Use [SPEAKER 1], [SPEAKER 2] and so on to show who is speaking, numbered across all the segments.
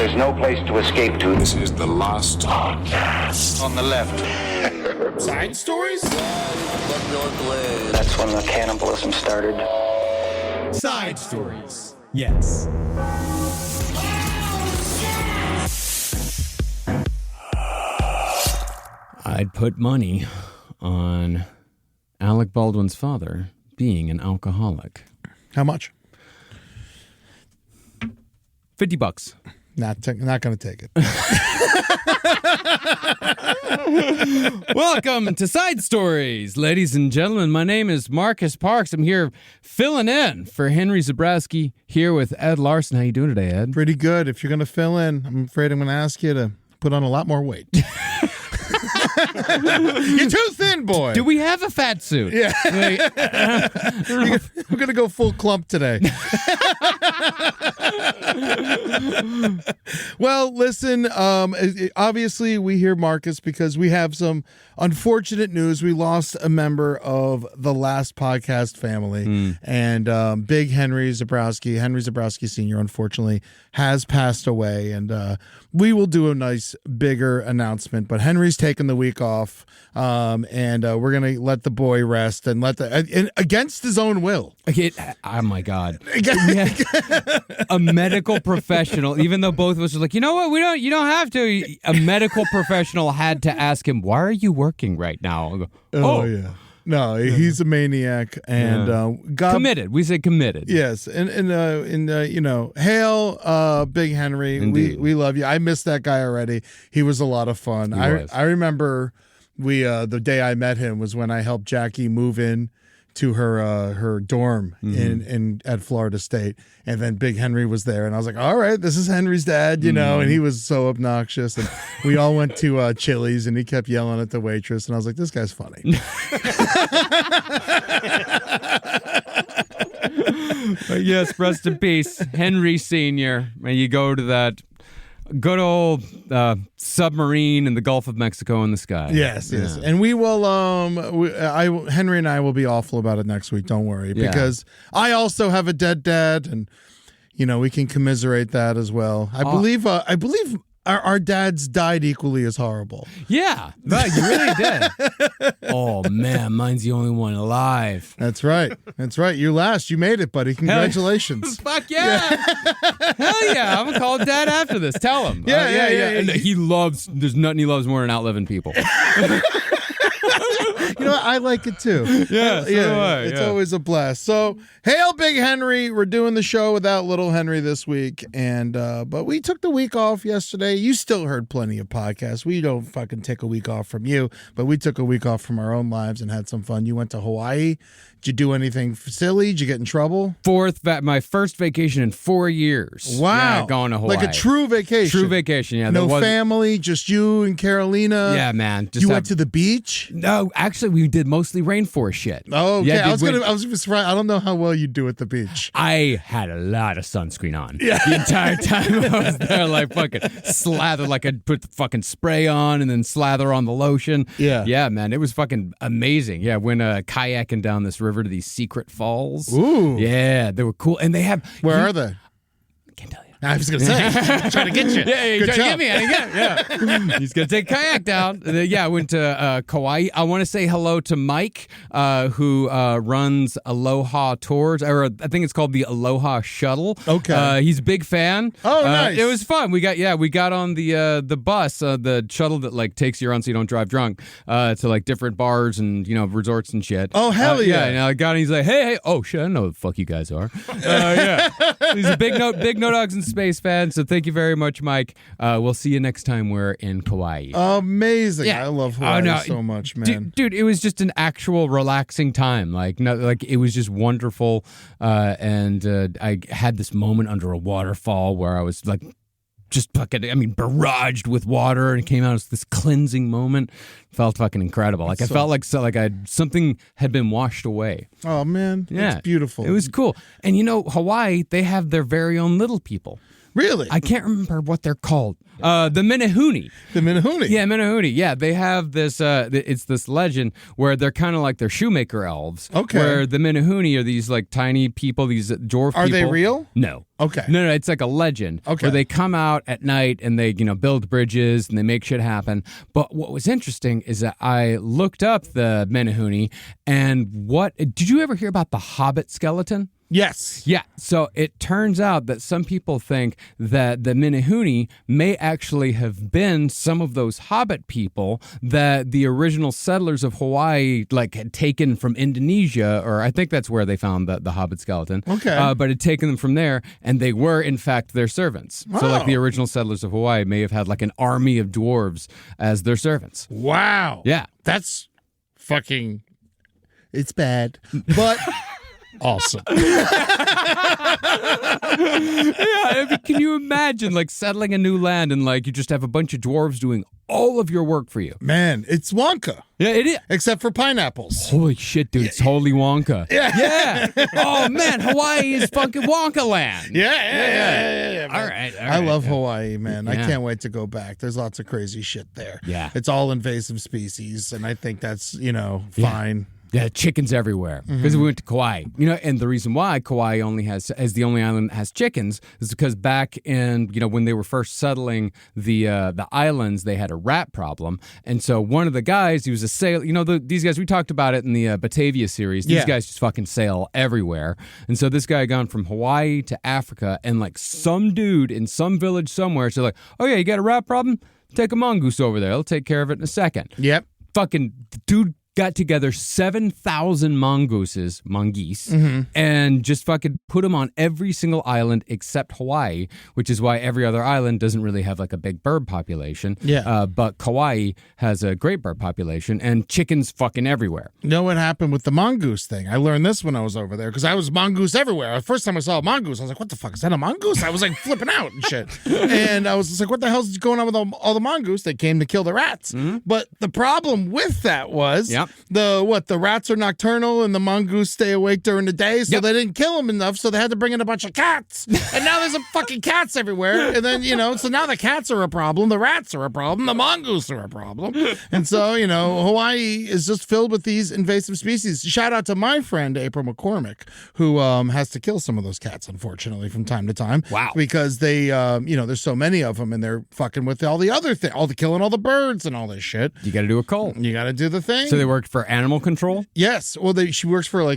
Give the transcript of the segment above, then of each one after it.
[SPEAKER 1] There's no place to escape to.
[SPEAKER 2] This is the last podcast.
[SPEAKER 1] On the left.
[SPEAKER 3] Side stories?
[SPEAKER 1] That's when the cannibalism started.
[SPEAKER 3] Side stories. Yes.
[SPEAKER 4] I'd put money on Alec Baldwin's father being an alcoholic.
[SPEAKER 3] How much?
[SPEAKER 4] $50.
[SPEAKER 3] Not going to take it.
[SPEAKER 4] Welcome to Side Stories, ladies and gentlemen. My name is Marcus Parks. I'm here filling in for Henry Zebrowski, here with Ed Larson. How you doing today, Ed?
[SPEAKER 3] Pretty good. If you're going to fill in, I'm afraid I'm going to ask you to put on a lot more weight. You're too thin, boy.
[SPEAKER 4] Do we have a fat suit?
[SPEAKER 3] Yeah. We're going to go full clump today. Well, listen, obviously we hear Marcus because we have some unfortunate news. We lost a member of the last podcast family, and Big Henry Zebrowski Sr., unfortunately, has passed away, and we will do a nice, bigger announcement, but Henry's taken the week off, and we're going to let the boy rest and against his own will.
[SPEAKER 4] Oh, my God. Yeah. A medical professional, even though both of us were like, you know what, you don't have to. A medical professional had to ask him, why are you working right now?
[SPEAKER 3] Oh yeah. No, he's a maniac, and God,
[SPEAKER 4] committed. We say committed.
[SPEAKER 3] Yes, and hail, Big Henry.
[SPEAKER 4] Indeed.
[SPEAKER 3] We love you. I missed that guy already. He was a lot of fun. I remember the day I met him was when I helped Jackie move in to her dorm in at Florida State, and then Big Henry was there, and I was like, all right, this is Henry's dad, and he was so obnoxious, and we all went to Chili's, and he kept yelling at the waitress, and I was like, this guy's funny.
[SPEAKER 4] But yes, rest in peace, Henry Sr. And you go to that good old submarine in the Gulf of Mexico in the sky.
[SPEAKER 3] Yes. And we will, Henry and I will be awful about it next week, don't worry, because I also have a dead dad, and, we can commiserate that as well. I believe our dads died equally as horrible.
[SPEAKER 4] Yeah, right, you really did. Oh, man, mine's the only one alive.
[SPEAKER 3] That's right. You're last. You made it, buddy. Congratulations.
[SPEAKER 4] Fuck yeah. Hell yeah. I'm going to call Dad after this. Tell him.
[SPEAKER 3] Yeah.
[SPEAKER 4] And there's nothing he loves more than outliving people.
[SPEAKER 3] I like it too.
[SPEAKER 4] Yeah, so do I.
[SPEAKER 3] It's always a blast. So, hail Big Henry. We're doing the show without Little Henry this week, and but we took the week off yesterday. You still heard plenty of podcasts. We don't fucking take a week off from you, but we took a week off from our own lives and had some fun. You went to Hawaii. Did you do anything silly? Did you get in trouble?
[SPEAKER 4] My first vacation in 4 years.
[SPEAKER 3] Wow.
[SPEAKER 4] Yeah, going to Hawaii.
[SPEAKER 3] Like a true vacation.
[SPEAKER 4] True vacation, yeah.
[SPEAKER 3] No family, just you and Carolina.
[SPEAKER 4] Yeah, man.
[SPEAKER 3] You went to the beach?
[SPEAKER 4] No, actually, we did mostly rainforest shit.
[SPEAKER 3] Oh, okay.
[SPEAKER 4] Yeah,
[SPEAKER 3] I was surprised. I don't know how well you do at the beach.
[SPEAKER 4] I had a lot of sunscreen on. Yeah. The entire time I was there, like fucking slather, like I'd put the fucking spray on and then slather on the lotion.
[SPEAKER 3] Yeah.
[SPEAKER 4] Yeah, man. It was fucking amazing. Yeah, went kayaking down this river to these secret falls.
[SPEAKER 3] Ooh.
[SPEAKER 4] Yeah, they were cool. And they have...
[SPEAKER 3] Where are they?
[SPEAKER 4] Can't tell you.
[SPEAKER 3] I was going to say, I'm trying to get you.
[SPEAKER 4] Yeah,
[SPEAKER 3] Good
[SPEAKER 4] trying
[SPEAKER 3] job.
[SPEAKER 4] to get me. Yeah. He's going to take a kayak down. I went to Kauai. I want to say hello to Mike, who runs Aloha Tours, or I think it's called the Aloha Shuttle.
[SPEAKER 3] Okay.
[SPEAKER 4] He's a big fan.
[SPEAKER 3] Oh, nice.
[SPEAKER 4] It was fun. We got on the bus, the shuttle that like takes you around so you don't drive drunk, to like different bars and resorts and shit.
[SPEAKER 3] Oh, hell yeah.
[SPEAKER 4] And I got on. He's like, hey, oh shit, I know who the fuck you guys are. Yeah. He's a big No Dogs in Space fan, so thank you very much, Mike. We'll see you next time we're in Kauai.
[SPEAKER 3] Amazing.
[SPEAKER 4] Yeah.
[SPEAKER 3] I love Hawaii so much, man.
[SPEAKER 4] Dude, it was just an actual relaxing time. It was just wonderful. And I had this moment under a waterfall where I was like just fucking, barraged with water, and it came out as this cleansing moment. Felt fucking incredible. Like I felt like something had been washed away.
[SPEAKER 3] Oh man,
[SPEAKER 4] yeah,
[SPEAKER 3] it's beautiful.
[SPEAKER 4] It was cool. And Hawaii, they have their very own little people.
[SPEAKER 3] Really?
[SPEAKER 4] I can't remember what they're called. The Menehune.
[SPEAKER 3] The Menehune.
[SPEAKER 4] Yeah, Menehune. Yeah, they have this. It's this legend where they're kind of like they're shoemaker elves.
[SPEAKER 3] Okay.
[SPEAKER 4] Where the Menehune are these like tiny people, these dwarf people.
[SPEAKER 3] Are they real?
[SPEAKER 4] No.
[SPEAKER 3] Okay.
[SPEAKER 4] No, it's like a legend.
[SPEAKER 3] Okay.
[SPEAKER 4] Where they come out at night and they, build bridges and they make shit happen. But what was interesting is that I looked up the Menehune and did you ever hear about the Hobbit skeleton?
[SPEAKER 3] Yes.
[SPEAKER 4] Yeah, so it turns out that some people think that the Menehune may actually have been some of those Hobbit people that the original settlers of Hawaii had taken from Indonesia, or I think that's where they found the Hobbit skeleton.
[SPEAKER 3] Okay.
[SPEAKER 4] But had taken them from there, and they were in fact their servants.
[SPEAKER 3] Wow.
[SPEAKER 4] So the original settlers of Hawaii may have had an army of dwarves as their servants.
[SPEAKER 3] Wow.
[SPEAKER 4] Yeah.
[SPEAKER 3] That's fucking. It's bad, but. Awesome.
[SPEAKER 4] Yeah, can you imagine settling a new land and you just have a bunch of dwarves doing all of your work for you?
[SPEAKER 3] Man, it's Wonka.
[SPEAKER 4] Yeah, it is.
[SPEAKER 3] Except for pineapples.
[SPEAKER 4] Holy shit, dude. It's Holy Wonka.
[SPEAKER 3] Yeah.
[SPEAKER 4] Oh, man. Hawaii is fucking Wonka land.
[SPEAKER 3] Yeah.
[SPEAKER 4] All right.
[SPEAKER 3] I love Hawaii, man. I
[SPEAKER 4] Yeah.
[SPEAKER 3] can't wait to go back. There's lots of crazy shit there.
[SPEAKER 4] Yeah.
[SPEAKER 3] It's all invasive species, and I think that's, fine.
[SPEAKER 4] Yeah, chickens everywhere. Because we went to Kauai. And the reason why Kauai as the only island that has chickens is because back in, when they were first settling the islands, they had a rat problem. And so one of the guys, he was a sailor. These guys, we talked about it in the Batavia series. These guys just fucking sail everywhere. And so this guy had gone from Hawaii to Africa, and some dude in some village somewhere said oh yeah, you got a rat problem? Take a mongoose over there. He'll take care of it in a second.
[SPEAKER 3] Yep.
[SPEAKER 4] Fucking dude got together 7,000 mongoose, and just fucking put them on every single island except Hawaii, which is why every other island doesn't really have a big bird population.
[SPEAKER 3] Yeah.
[SPEAKER 4] But Kauai has a great bird population and chickens fucking everywhere.
[SPEAKER 3] You know what happened with the mongoose thing? I learned this when I was over there because I was mongoose everywhere. The first time I saw a mongoose, I was like, what the fuck? Is that a mongoose? I was flipping out and shit. And I was just like, what the hell's going on with all the mongoose? They came to kill the rats. Mm-hmm. But the problem with that was the rats are nocturnal and the mongoose stay awake during the day, so they didn't kill them enough, so they had to bring in a bunch of cats. And now there's fucking cats everywhere. And then, so now the cats are a problem, the rats are a problem, the mongoose are a problem. And so, Hawaii is just filled with these invasive species. Shout out to my friend April McCormick, who has to kill some of those cats, unfortunately, from time to time.
[SPEAKER 4] Wow.
[SPEAKER 3] Because they, there's so many of them, and they're fucking with all the other things, killing all the birds and all this shit.
[SPEAKER 4] You got to do a cult.
[SPEAKER 3] You got to do the thing.
[SPEAKER 4] So they worked for animal control?
[SPEAKER 3] Yes. Well, she works for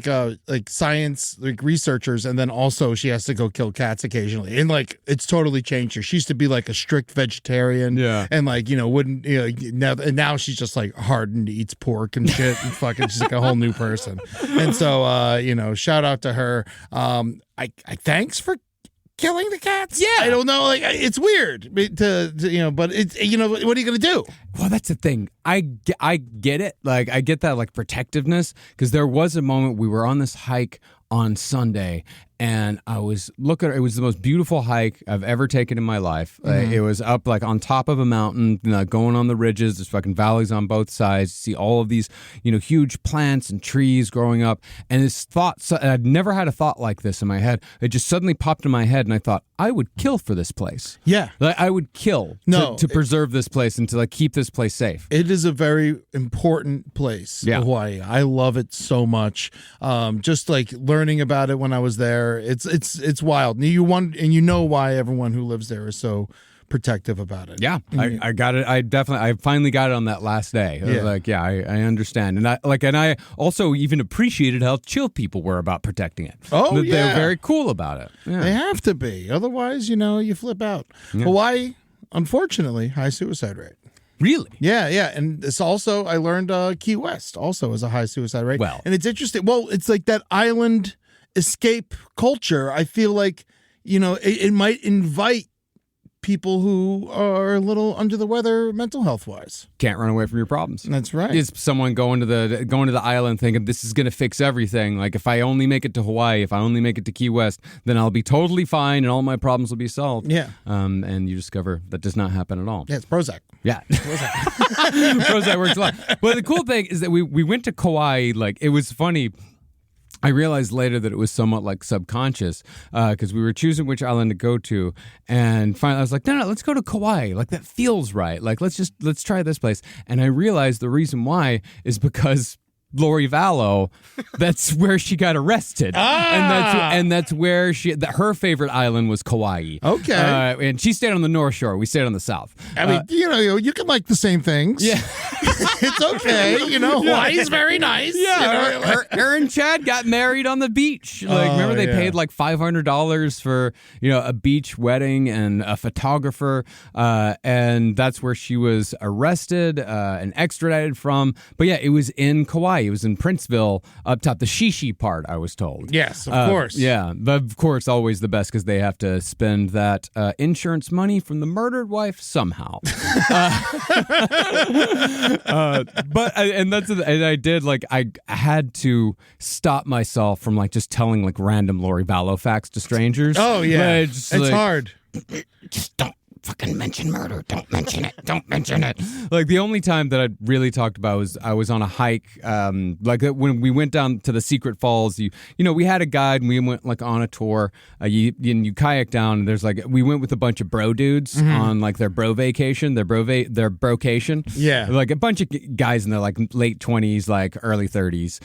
[SPEAKER 3] science researchers, and then also she has to go kill cats occasionally. And it's totally changed her. She used to be a strict vegetarian.
[SPEAKER 4] Yeah.
[SPEAKER 3] And wouldn't now she's just hardened, eats pork and shit, and fucking she's a whole new person. And so shout out to her. I thanks for killing the cats.
[SPEAKER 4] Yeah.
[SPEAKER 3] I don't know. It's weird but it's, what are you going to do?
[SPEAKER 4] Well, that's the thing. I get it. I get that protectiveness, because there was a moment we were on this hike on Sunday, and I was looking. It was the most beautiful hike I've ever taken in my life.
[SPEAKER 3] Mm-hmm.
[SPEAKER 4] It was up on top of a mountain, going on the ridges. There's fucking valleys on both sides. You see all of these, huge plants and trees growing up. And this thought, I'd never had a thought like this in my head. It just suddenly popped in my head, and I thought, I would kill for this place.
[SPEAKER 3] Yeah.
[SPEAKER 4] I would kill to preserve this place and to keep this place safe.
[SPEAKER 3] It is a very important place, Hawaii. I love it so much. Just learning about it when I was there, it's wild. And why everyone who lives there is so protective about it.
[SPEAKER 4] Yeah, I got it. I finally got it on that last day. I was I understand, and I also even appreciated how chill people were about protecting it.
[SPEAKER 3] Oh,
[SPEAKER 4] they were very cool about it. Yeah.
[SPEAKER 3] They have to be, otherwise, you flip out. Yeah. Hawaii, unfortunately, high suicide rate.
[SPEAKER 4] Really?
[SPEAKER 3] Yeah. And it's also, I learned Key West also has a high suicide rate.
[SPEAKER 4] Well.
[SPEAKER 3] And it's interesting. Well, it's that island escape culture. I feel it might invite people who are a little under the weather mental health wise.
[SPEAKER 4] Can't run away from your problems.
[SPEAKER 3] That's right.
[SPEAKER 4] It's someone going to the island thinking this is going to fix everything. If I only make it to Hawaii, if I only make it to Key West, then I'll be totally fine and all my problems will be solved.
[SPEAKER 3] Yeah.
[SPEAKER 4] And you discover that does not happen at all.
[SPEAKER 3] Yeah, it's Prozac.
[SPEAKER 4] Yeah. Prozac works a lot. Well, the cool thing is that we went to Kauai. It was funny. I realized later that it was somewhat like subconscious because we were choosing which island to go to, and finally I was like, no, let's go to Kauai. Like that feels right. Like let's try this place. And I realized the reason why is because Lori Vallow, that's where she got arrested, and that's where her favorite island was Kauai.
[SPEAKER 3] Okay,
[SPEAKER 4] and she stayed on the North Shore. We stayed on the South.
[SPEAKER 3] I mean, you can like the same things.
[SPEAKER 4] Yeah,
[SPEAKER 3] it's okay. Hawaii's very nice.
[SPEAKER 4] Yeah, her and Chad got married on the beach. Like, remember they paid like $500 for a beach wedding and a photographer, and that's where she was arrested and extradited from. But yeah, it was in Kauai. It was in Princeville, up top, the Shishi part, I was told.
[SPEAKER 3] Yes, of course.
[SPEAKER 4] Yeah, but of course, always the best because they have to spend that insurance money from the murdered wife somehow. I did, like, I had to stop myself from, like, just telling, like, random Lori Vallow facts to strangers.
[SPEAKER 3] Oh, yeah. It's hard.
[SPEAKER 4] Just don't fucking mention murder. Don't mention it. Don't mention it. Like, the only time that I really talked about was I was on a hike, like when we went down to the Secret Falls. We had a guide and we went like on a tour. You kayak down. And there's like we went with a bunch of bro dudes on like their bro vacation, their brocation.
[SPEAKER 3] Yeah,
[SPEAKER 4] like a bunch of guys in their like late 20s, like early 30s.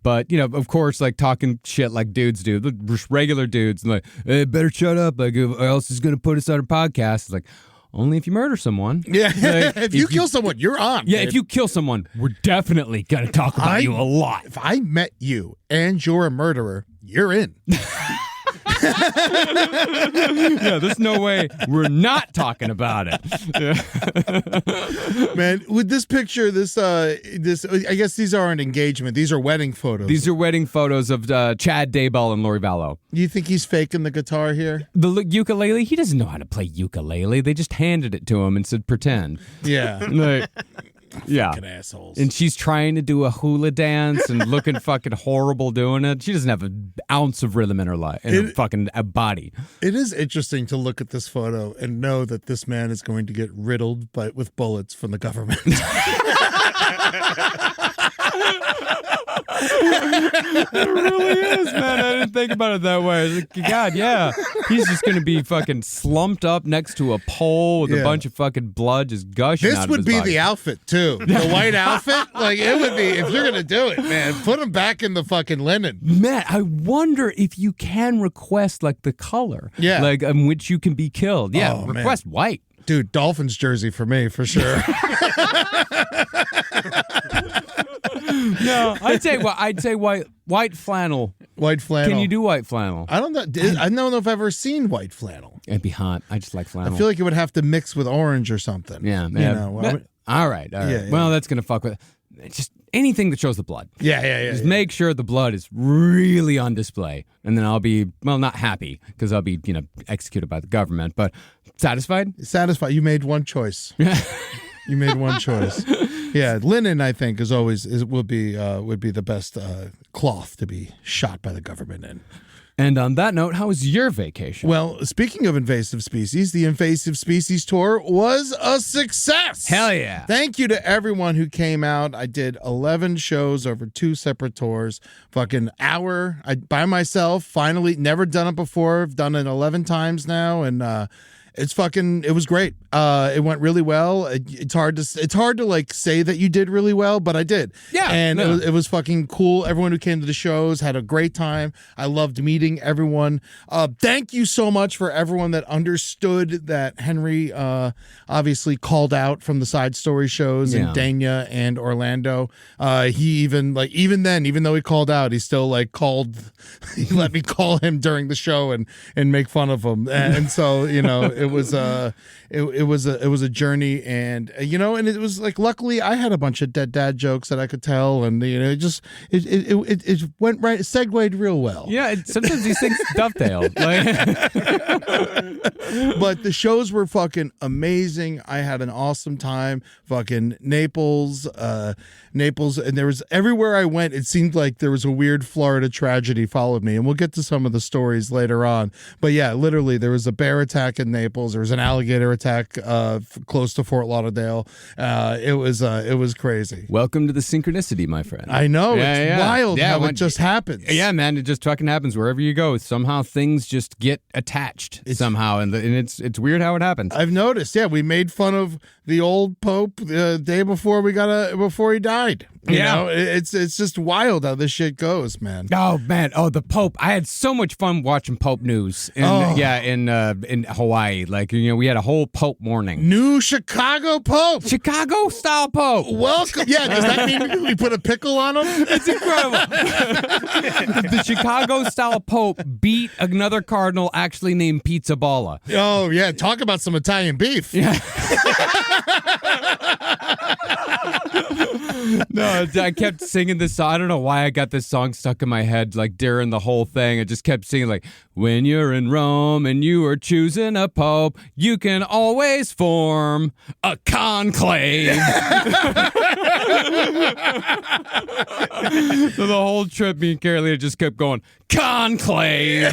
[SPEAKER 4] But of course, like talking shit like dudes do, just regular dudes, and like, hey, better shut up, like, or else it's gonna put us on a podcast. It's like, only if you murder someone.
[SPEAKER 3] Yeah.
[SPEAKER 4] Like,
[SPEAKER 3] if you kill someone, you're on.
[SPEAKER 4] Yeah,
[SPEAKER 3] babe.
[SPEAKER 4] if you kill someone, we're definitely going to talk about you a lot.
[SPEAKER 3] If I met you and you're a murderer, you're in.
[SPEAKER 4] Yeah, there's no way we're not talking about it. Yeah.
[SPEAKER 3] Man, with this picture, this I guess these aren't engagement. These are wedding photos.
[SPEAKER 4] These are wedding photos of Chad Daybell and Lori Vallow.
[SPEAKER 3] You think he's faking the guitar here?
[SPEAKER 4] The ukulele? He doesn't know how to play ukulele. They just handed it to him and said, pretend.
[SPEAKER 3] Yeah.
[SPEAKER 4] Like, yeah.
[SPEAKER 3] Fucking assholes.
[SPEAKER 4] And she's trying to do a hula dance and looking fucking horrible doing it. She doesn't have an ounce of rhythm in her life, her fucking body.
[SPEAKER 3] It is interesting to look at this photo and know that this man is going to get riddled with bullets from the government.
[SPEAKER 4] It really is, man. I didn't think about it that way. I was like, God, yeah. He's just going to be fucking slumped up next to a pole with a bunch of fucking blood just gushing out of his body.
[SPEAKER 3] This would be the outfit, too. The white outfit? Like, it would be, if you're going to do it, man, put him back in the fucking linen.
[SPEAKER 4] Matt, I wonder if you can request, like, the color.
[SPEAKER 3] Yeah.
[SPEAKER 4] Like, in which you can be killed. Yeah, request white.
[SPEAKER 3] Dude, Dolphins jersey for me, for sure.
[SPEAKER 4] No, I'd say white flannel.
[SPEAKER 3] White flannel.
[SPEAKER 4] Can you do white flannel?
[SPEAKER 3] I don't know. I don't know if I've ever seen white flannel.
[SPEAKER 4] It'd be hot. I just like flannel.
[SPEAKER 3] I feel like it would have to mix with orange or something.
[SPEAKER 4] Yeah. All right.
[SPEAKER 3] Yeah.
[SPEAKER 4] Well, that's gonna fuck with just anything that shows the blood.
[SPEAKER 3] Yeah.
[SPEAKER 4] Just make sure the blood is really on display, and then I'll be not happy because I'll be executed by the government, but satisfied.
[SPEAKER 3] Satisfied. You made one choice. You made one choice. Yeah, linen I think would be the best cloth to be shot by the government in.
[SPEAKER 4] And on that note, how was your vacation?
[SPEAKER 3] Well, speaking of invasive species, the invasive species tour was a success.
[SPEAKER 4] Hell yeah.
[SPEAKER 3] Thank you to everyone who came out. I did 11 shows over 2 separate tours. Fucking hour by myself. Finally, never done it before. I've done it 11 times now, and it was great. It went really well. It's hard to like say that you did really well, but I did.
[SPEAKER 4] Yeah.
[SPEAKER 3] And it was fucking cool. Everyone who came to the shows had a great time. I loved meeting everyone. Thank you so much for everyone that understood that Henry obviously called out from the side story shows in Dania and Orlando. He even though he called out, he still like he let me call him during the show and make fun of him. And so, it was a journey, and and it was like, luckily I had a bunch of dead dad jokes that I could tell, and it went right, it segued real well.
[SPEAKER 4] Yeah, sometimes these things dovetail.
[SPEAKER 3] But the shows were fucking amazing. I had an awesome time. Fucking Naples, and there was, everywhere I went, it seemed like there was a weird Florida tragedy followed me, and we'll get to some of the stories later on. But yeah, literally, there was a bear attack in Naples. Naples. There was an alligator attack close to Fort Lauderdale. It was crazy.
[SPEAKER 4] Welcome to the synchronicity, my friend.
[SPEAKER 3] I know. It's wild how it just happens.
[SPEAKER 4] Yeah, man, it just fucking happens wherever you go. Somehow things just get attached somehow, and it's weird how it happens.
[SPEAKER 3] I've noticed. Yeah, we made fun of the old Pope the day before before he died. You know, it's just wild how this shit goes, man.
[SPEAKER 4] Oh man, the Pope. I had so much fun watching Pope news. In Hawaii, like we had a whole Pope morning.
[SPEAKER 3] New Chicago Pope,
[SPEAKER 4] Chicago style Pope.
[SPEAKER 3] Welcome. Yeah, does that mean we put a pickle on him?
[SPEAKER 4] It's incredible. The Chicago style Pope beat another cardinal actually named Pizza Balla.
[SPEAKER 3] Oh yeah, talk about some Italian beef.
[SPEAKER 4] Yeah. No, I kept singing this song. I don't know why I got this song stuck in my head, like during the whole thing. I just kept singing, like, when you're in Rome and you are choosing a pope, you can always form a conclave. So the whole trip, me and Carolina just kept going, conclave.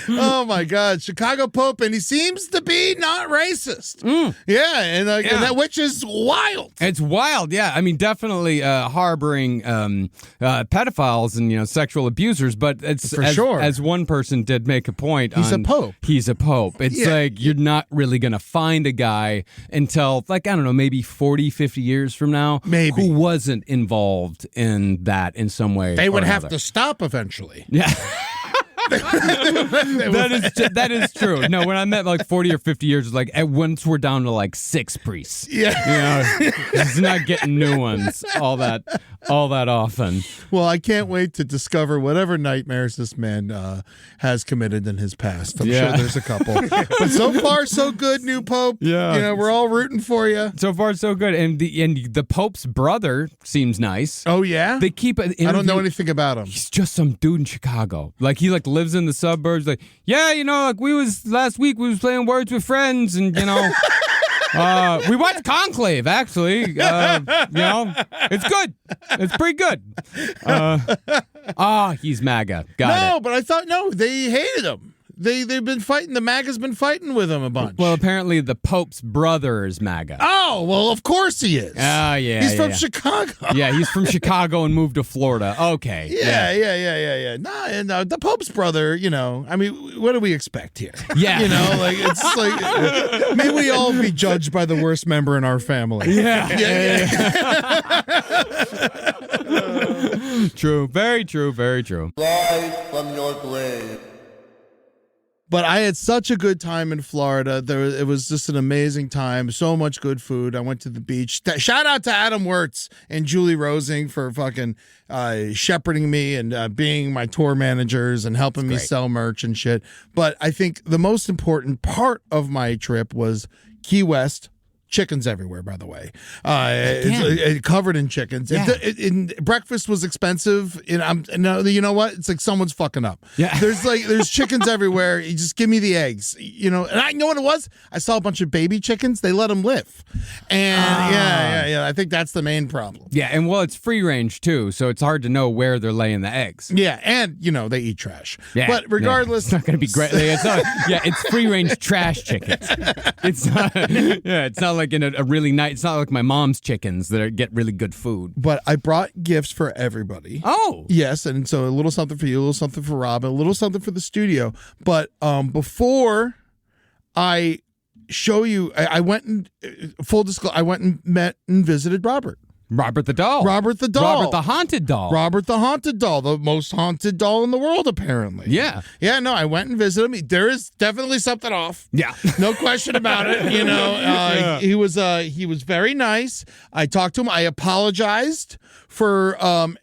[SPEAKER 3] Oh my God, Chicago Pope, and he seems to be not racist. Yeah, and that, which is wild.
[SPEAKER 4] It's wild, yeah. I mean, definitely harboring pedophiles and sexual abusers, but it's
[SPEAKER 3] for sure.
[SPEAKER 4] As one person did make a point,
[SPEAKER 3] he's a pope.
[SPEAKER 4] He's a pope. It's like you're not really gonna find a guy until, like, I don't know, maybe 40, 50 years from now,
[SPEAKER 3] maybe,
[SPEAKER 4] who wasn't involved in that in some way.
[SPEAKER 3] They would have to stop eventually.
[SPEAKER 4] Yeah. That is true. No, when I met like 40 or 50 years, like once we're down to like 6 priests.
[SPEAKER 3] Yeah,
[SPEAKER 4] he's not getting new ones all that often.
[SPEAKER 3] Well, I can't wait to discover whatever nightmares this man has committed in his past. I'm sure there's a couple, but so far so good. New Pope.
[SPEAKER 4] Yeah,
[SPEAKER 3] we're all rooting for you.
[SPEAKER 4] So far so good, and the Pope's brother seems nice.
[SPEAKER 3] Oh yeah,
[SPEAKER 4] they keep. I
[SPEAKER 3] don't know anything about him.
[SPEAKER 4] He's just some dude in Chicago. Like he lives in the suburbs. Like like last week we was playing Words with Friends, and we watched Conclave, actually. It's good. It's pretty good. He's MAGA. Got it.
[SPEAKER 3] But I thought, they hated him. They've been fighting. The MAGA's been fighting with him a bunch.
[SPEAKER 4] Well, apparently the Pope's brother is MAGA.
[SPEAKER 3] Oh, well, of course he is.
[SPEAKER 4] Oh, yeah.
[SPEAKER 3] He's from Chicago.
[SPEAKER 4] Yeah, he's from Chicago and moved to Florida. Okay.
[SPEAKER 3] Yeah. Nah, and the Pope's brother, I mean, what do we expect here?
[SPEAKER 4] Yeah.
[SPEAKER 3] It's like, may we all be judged by the worst member in our family.
[SPEAKER 4] Yeah. True. Very true. Very true.
[SPEAKER 5] Rise from your grave.
[SPEAKER 3] But I had such a good time in Florida. It was just an amazing time. So much good food. I went to the beach. Shout out to Adam Wirtz and Julie Rosing for fucking shepherding me and being my tour managers and helping me sell merch and shit. But I think the most important part of my trip was Key West. Chickens everywhere, by the way. It's covered in chickens.
[SPEAKER 4] Yeah.
[SPEAKER 3] Breakfast was expensive. You know what? It's like someone's fucking up.
[SPEAKER 4] Yeah.
[SPEAKER 3] There's chickens everywhere. You just give me the eggs. And I know what it was. I saw a bunch of baby chickens. They let them live. And I think that's the main problem.
[SPEAKER 4] Yeah, and it's free range too, so it's hard to know where they're laying the eggs.
[SPEAKER 3] Yeah, and they eat trash.
[SPEAKER 4] Yeah.
[SPEAKER 3] But regardless,
[SPEAKER 4] it's not going to be great. It's free range trash chickens. It's not. It's not like in a really nice. It's not like my mom's chickens that get really good food.
[SPEAKER 3] But I brought gifts for everybody.
[SPEAKER 4] Oh,
[SPEAKER 3] yes, and so a little something for you, a little something for Robin, a little something for the studio. But before I show you, I went and full disclosure, I went and met and visited Robert the doll.
[SPEAKER 4] Robert the haunted doll.
[SPEAKER 3] Robert the haunted doll, the most haunted doll in the world, apparently.
[SPEAKER 4] Yeah.
[SPEAKER 3] Yeah, no, I went and visited him. There is definitely something off.
[SPEAKER 4] Yeah.
[SPEAKER 3] No question about it. He was very nice. I talked to him. I apologized for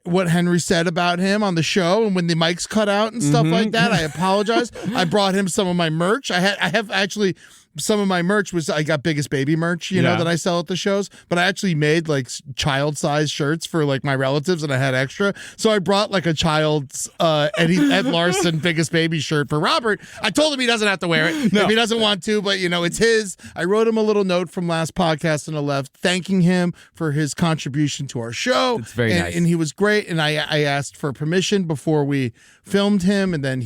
[SPEAKER 3] what Henry said about him on the show and when the mics cut out and stuff like that. I apologized. I brought him some of my merch. I have actually some of my merch was I got Biggest Baby merch, you know, that I sell at the shows, but I actually made like child-sized shirts for like my relatives, and I had extra. So I brought like a child's Ed Larson Biggest Baby shirt for Robert. I told him he doesn't have to wear it if he doesn't want to, but you know, it's his. I wrote him a little note from last podcast on the left, thanking him for his contribution to our show.
[SPEAKER 4] It's very nice.
[SPEAKER 3] And he was great. And I asked for permission before we filmed him, and then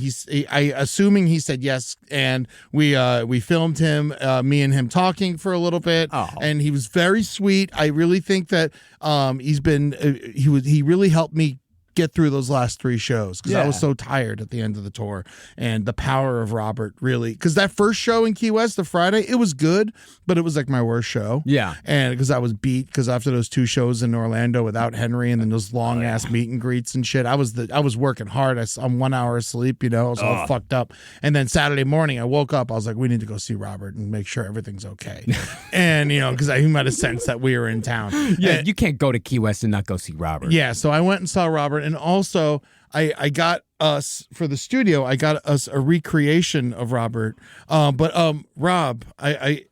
[SPEAKER 3] assuming he said yes, and we filmed him, me and him talking for a little bit, and he was very sweet. I really think that he really helped me get through those last 3 shows because I was so tired at the end of the tour, and the power of Robert really, because that first show in Key West, the Friday, it was good, but it was like my worst show. Yeah. And because I was beat, because after those 2 shows in Orlando without Henry and then those long ass meet and greets and shit, I was working hard. I'm 1 hour of sleep, you know, I was all fucked up. And then Saturday morning I woke up, I was like, we need to go see Robert and make sure everything's okay. And you know, because he might have sensed that we were in town.
[SPEAKER 4] Yeah, you can't go to Key West and not go see Robert.
[SPEAKER 3] Yeah, so I went and saw Robert. And also, I got us for the studio. I got us a recreation of Robert. But Rob, I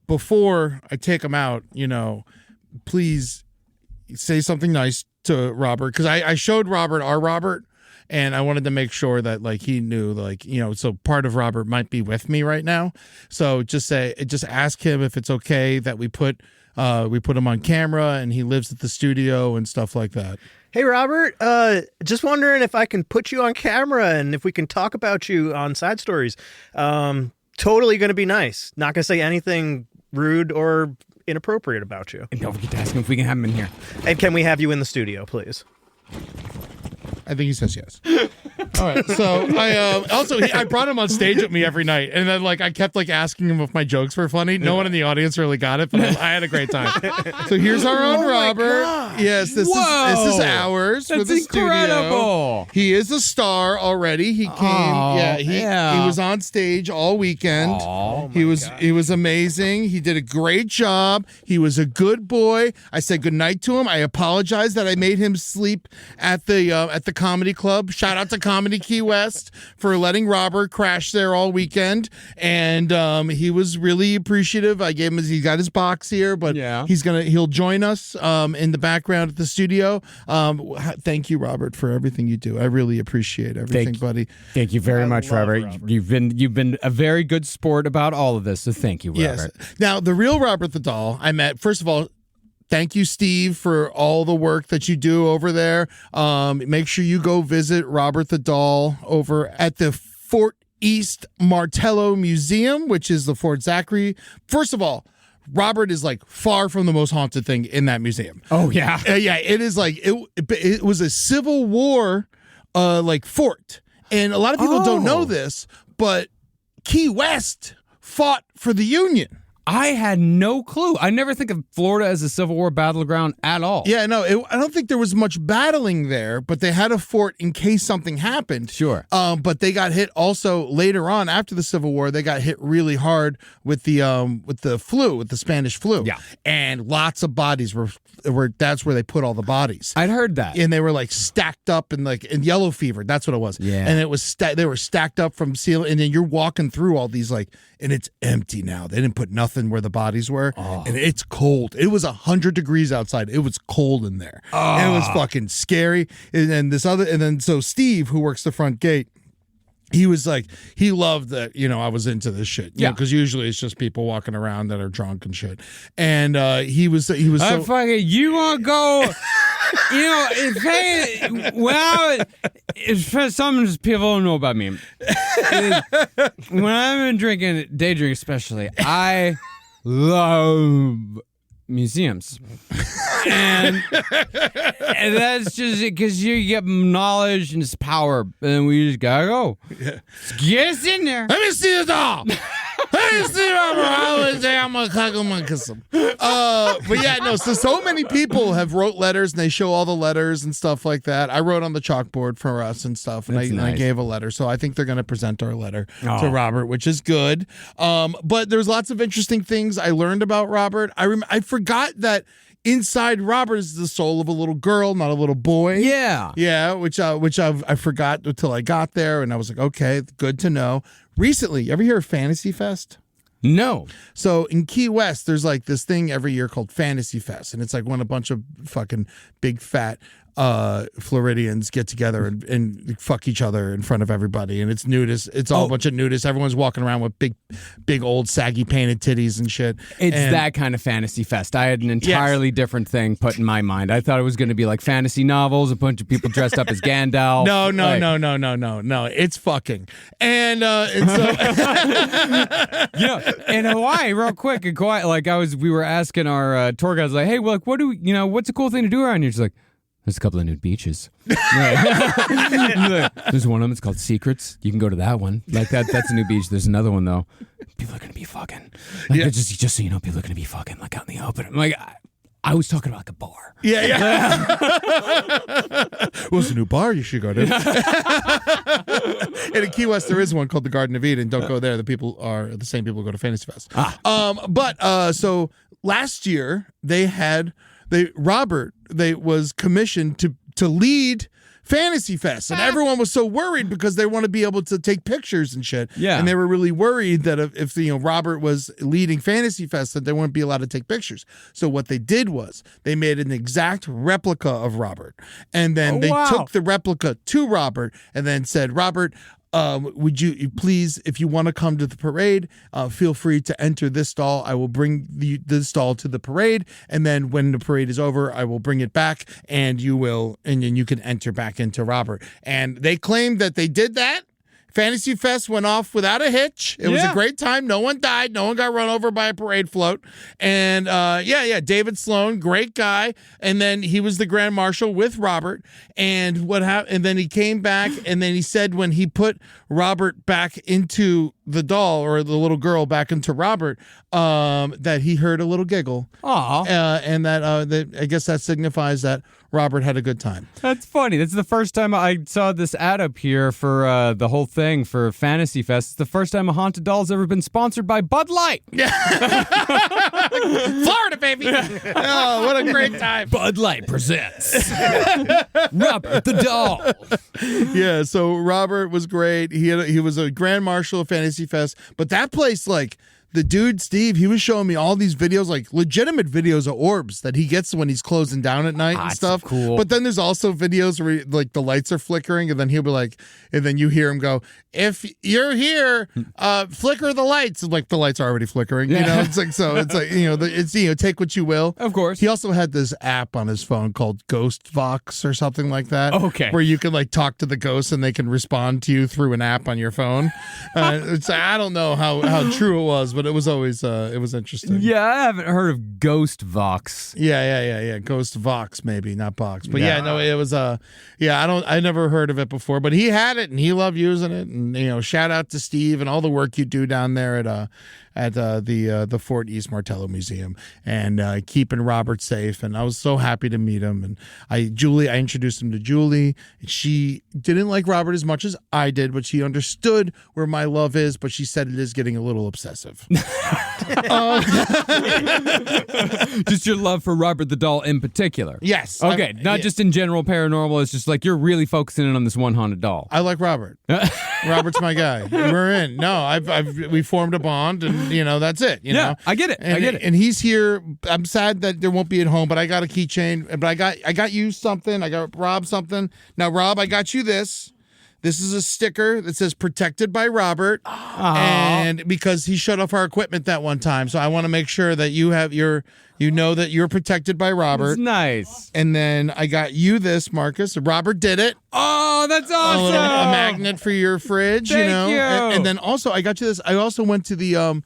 [SPEAKER 3] before I take him out, you know, please say something nice to Robert, because I showed Robert our Robert, and I wanted to make sure that like he knew, like, you know, so part of Robert might be with me right now. So just ask him if it's okay that we put him on camera and he lives at the studio and stuff like that.
[SPEAKER 6] Hey, Robert, just wondering if I can put you on camera and if we can talk about you on Side Stories. Totally going to be nice. Not going to say anything rude or inappropriate about you.
[SPEAKER 4] And don't forget to ask him if we can have him in here.
[SPEAKER 6] And can we have you in the studio, please?
[SPEAKER 3] I think he says yes. All right. So I brought him on stage with me every night, and then like I kept like asking him if my jokes were funny. No one in the audience really got it, but I had a great time. So here's our own Robert. Yes, this is ours for the
[SPEAKER 4] incredible.
[SPEAKER 3] Studio. He is a star already. He came. He was on stage all weekend. He was amazing. He did a great job. He was a good boy. I said goodnight to him. I apologize that I made him sleep at the comedy club. Shout out to Comedy Key West for letting Robert crash there all weekend, and he was really appreciative. I gave him he got his box here, but he'll join us in the background at the studio. Thank you, Robert, for everything you do. I really appreciate everything, buddy.
[SPEAKER 4] Thank you very much, Robert. You've been a very good sport about all of this, so thank you, Robert.
[SPEAKER 3] Yes. Now, the real Robert the Doll I met, first of all, thank you, Steve, for all the work that you do over there. Make sure you go visit Robert the Doll over at the Fort East Martello Museum, which is the Fort Zachary. First of all, Robert is like far from the most haunted thing in that museum.
[SPEAKER 4] Oh, yeah.
[SPEAKER 3] Yeah, it is like, it was a Civil War like fort. And a lot of people don't know this, but Key West fought for the Union.
[SPEAKER 4] I had no clue. I never think of Florida as a Civil War battleground at all.
[SPEAKER 3] Yeah, no, I don't think there was much battling there, but they had a fort in case something happened.
[SPEAKER 4] Sure.
[SPEAKER 3] But they got hit also later on after the Civil War. They got hit really hard with the flu, with the Spanish flu.
[SPEAKER 4] Yeah.
[SPEAKER 3] And lots of bodies were that's where they put all the bodies.
[SPEAKER 4] I'd heard that.
[SPEAKER 3] And they were like stacked up in yellow fever. That's what it was.
[SPEAKER 4] Yeah.
[SPEAKER 3] And it was they were stacked up from ceiling, and then you're walking through all these and it's empty now. They didn't put nothing where the bodies were, and it's cold. It was 100 degrees outside. It was cold in there. And it was fucking scary. And then so Steve, who works the front gate, he was like, he loved that, I was into this shit. Because usually it's just people walking around that are drunk and shit. And he was so.
[SPEAKER 4] Fucking, you want to go? It's for some people don't know about me. When I've been drinking, day drinking especially, I love museums. And that's just because you get knowledge and it's power, and we just gotta go. Yeah. Get us in there.
[SPEAKER 3] Let me see the doll. Let me see Robert. I would say I'm gonna cuddle him and kiss him. But yeah, no. So many people have wrote letters, and they show all the letters and stuff like that. I wrote on the chalkboard for us and stuff, and I gave a letter. So I think they're gonna present our letter to Robert, which is good. But there's lots of interesting things I learned about Robert. I forgot that inside Robert is the soul of a little girl, not a little boy. Yeah, which I forgot until I got there, and I was like, okay, good to know. Recently, you ever hear of Fantasy Fest?
[SPEAKER 4] No.
[SPEAKER 3] So in Key West, there's like this thing every year called Fantasy Fest, and it's like when a bunch of fucking big fat Floridians get together and fuck each other in front of everybody, and it's nudist. It's all a bunch of nudists. Everyone's walking around with big old saggy painted titties and shit.
[SPEAKER 4] It's that kind of fantasy fest. I had an entirely different thing put in my mind. I thought it was going to be like fantasy novels, a bunch of people dressed up as Gandalf.
[SPEAKER 3] No. It's fucking. And so
[SPEAKER 4] yeah, in Hawaii, real quick and quiet. Like we were asking our tour guides, like, hey, well, like, what's a cool thing to do around here? She's like, there's a couple of nude beaches. There's one of them. It's called Secrets. You can go to that one. Like that's a new beach. There's another one though. People are gonna be fucking. Like, just so you know, people are gonna be fucking like out in the open. I'm like, I was talking about like a bar.
[SPEAKER 3] Yeah. Well, it's a new bar you should go to. And in Key West, there is one called the Garden of Eden. Don't go there. The people are the same people who go to Fantasy Fest. So last year Robert was commissioned to lead Fantasy Fest, and everyone was so worried because they want to be able to take pictures and shit.
[SPEAKER 4] Yeah,
[SPEAKER 3] and they were really worried that if Robert was leading Fantasy Fest, that they wouldn't be allowed to take pictures. So what they did was they made an exact replica of Robert, and then took the replica to Robert, and then said, Robert, would you please, if you want to come to the parade, feel free to enter this stall. I will bring this stall to the parade, and then when the parade is over, I will bring it back, and then you can enter back into Robert. And they claimed that they did that. Fantasy Fest went off without a hitch. It was a great time. No one died. No one got run over by a parade float. And David Sloan, great guy. And then he was the Grand Marshal with Robert. And what happened? And then he came back, and then he said when he put Robert back into the doll, or the little girl back into Robert, that he heard a little giggle.
[SPEAKER 4] Aw.
[SPEAKER 3] And that I guess that signifies that Robert had a good time.
[SPEAKER 4] That's funny. That's the first time I saw this ad up here for the whole thing for Fantasy Fest. It's the first time a haunted doll's ever been sponsored by Bud Light.
[SPEAKER 3] Yeah. Florida, baby. Oh, what a great time.
[SPEAKER 4] Bud Light presents Robert the Doll.
[SPEAKER 3] Yeah, so Robert was great. He was a Grand Marshal of Fantasy Fest, but that place, like, the dude, Steve, he was showing me all these videos, like legitimate videos of orbs that he gets when he's closing down at night and stuff.
[SPEAKER 4] Cool.
[SPEAKER 3] But then there's also videos where like the lights are flickering, and then he'll be like, and then you hear him go, if you're here, flicker the lights. And like the lights are already flickering, it's like, so it's like, take what you will.
[SPEAKER 4] Of course.
[SPEAKER 3] He also had this app on his phone called Ghost Vox or something like that.
[SPEAKER 4] Okay.
[SPEAKER 3] Where you can like talk to the ghosts and they can respond to you through an app on your phone. I don't know how true it was, but it was always it was interesting.
[SPEAKER 4] Yeah, I haven't heard of Ghost Vox.
[SPEAKER 3] Yeah. Ghost Vox, maybe, not Box. But it was I never heard of it before, but he had it and he loved using it. And shout out to Steve and all the work you do down there at the Fort East Martello Museum, and keeping Robert safe. And I was so happy to meet him. And I introduced him to Julie. She didn't like Robert as much as I did, but she understood where my love is, but she said it is getting a little obsessive.
[SPEAKER 4] Just your love for Robert the Doll in particular.
[SPEAKER 3] Yes.
[SPEAKER 4] Okay, not just in general paranormal. It's just like you're really focusing in on this one haunted doll.
[SPEAKER 3] I like Robert. Robert's my guy. We're in. No, we formed a bond, and that's it. You know?
[SPEAKER 4] I get it.
[SPEAKER 3] And he's here. I'm sad that there won't be at home, but I got a keychain. But I got you something. I got Rob something. Now, Rob, I got you this. This is a sticker that says "Protected by Robert," and because he shut off our equipment that one time, so I want to make sure that you have that you're protected by Robert.
[SPEAKER 4] That's nice.
[SPEAKER 3] And then I got you this, Marcus. Robert did it.
[SPEAKER 4] Oh, that's awesome!
[SPEAKER 3] A magnet for your fridge.
[SPEAKER 4] Thank you.
[SPEAKER 3] And then also I got you this. I also went to the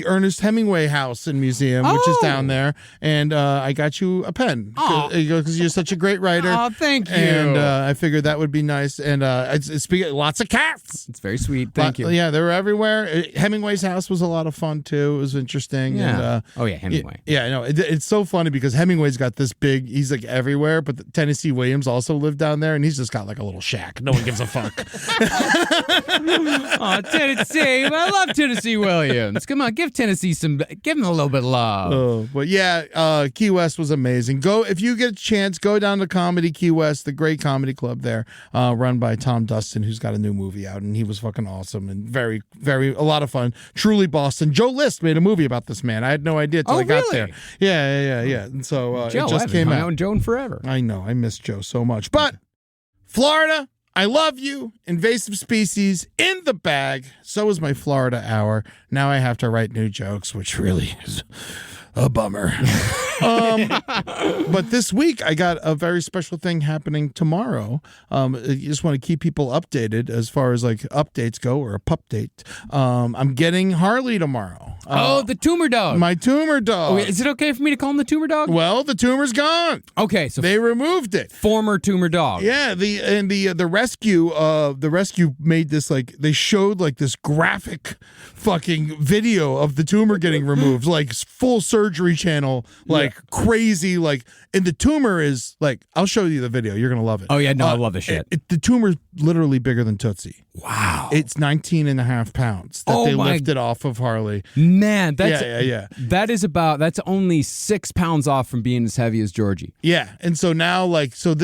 [SPEAKER 3] Ernest Hemingway House and Museum, which is down there, and I got you a pen because you're such a great writer.
[SPEAKER 4] Oh, thank you.
[SPEAKER 3] And I figured that would be nice. And it's lots of cats.
[SPEAKER 4] It's very sweet. Thank you.
[SPEAKER 3] Yeah, they were everywhere. Hemingway's house was a lot of fun too. It was interesting.
[SPEAKER 4] Yeah.
[SPEAKER 3] And,
[SPEAKER 4] Hemingway.
[SPEAKER 3] Yeah, no, it's so funny because Hemingway's got this big. He's like everywhere, but Tennessee Williams also lived down there, and he's just got like a little shack. No one gives a fuck.
[SPEAKER 4] Oh, Tennessee! I love Tennessee Williams. Come on. give Tennessee give them a little bit of love.
[SPEAKER 3] Oh, but yeah, Key West was amazing. Go if you get a chance, go down to Comedy Key West, the great comedy club there, run by Tom Dustin, who's got a new movie out, and he was fucking awesome and very, very a lot of fun. Truly Boston. Joe List made a movie about this man. I had no idea till I got there. Yeah. And so
[SPEAKER 4] Joe,
[SPEAKER 3] it just came out.
[SPEAKER 4] Joe in forever.
[SPEAKER 3] I know. I miss Joe so much. But Florida, I love you. Invasive species in the bag. So is my Florida hour. Now I have to write new jokes, which really is a bummer. But this week I got a very special thing happening tomorrow. I just want to keep people updated as far as like updates go, or a pup date. I'm getting Harley tomorrow.
[SPEAKER 4] The tumor dog.
[SPEAKER 3] My tumor dog.
[SPEAKER 4] Oh, is it okay for me to call him the tumor dog?
[SPEAKER 3] Well, the tumor's gone.
[SPEAKER 4] Okay, so
[SPEAKER 3] They removed it.
[SPEAKER 4] former tumor dog.
[SPEAKER 3] Yeah, the rescue made this, like, they showed like this graphic fucking video of the tumor getting removed, like full surgery channel, like crazy, like, and the tumor is like, I'll show you the video, you're gonna love it.
[SPEAKER 4] Oh yeah, no, I love the shit.
[SPEAKER 3] The tumor's literally bigger than Tootsie.
[SPEAKER 4] Wow.
[SPEAKER 3] It's 19 and a half pounds that they lifted off of Harley.
[SPEAKER 4] Man, that's
[SPEAKER 3] Yeah.
[SPEAKER 4] That's only 6 pounds off from being as heavy as Georgie.
[SPEAKER 3] Yeah, and so now, like, so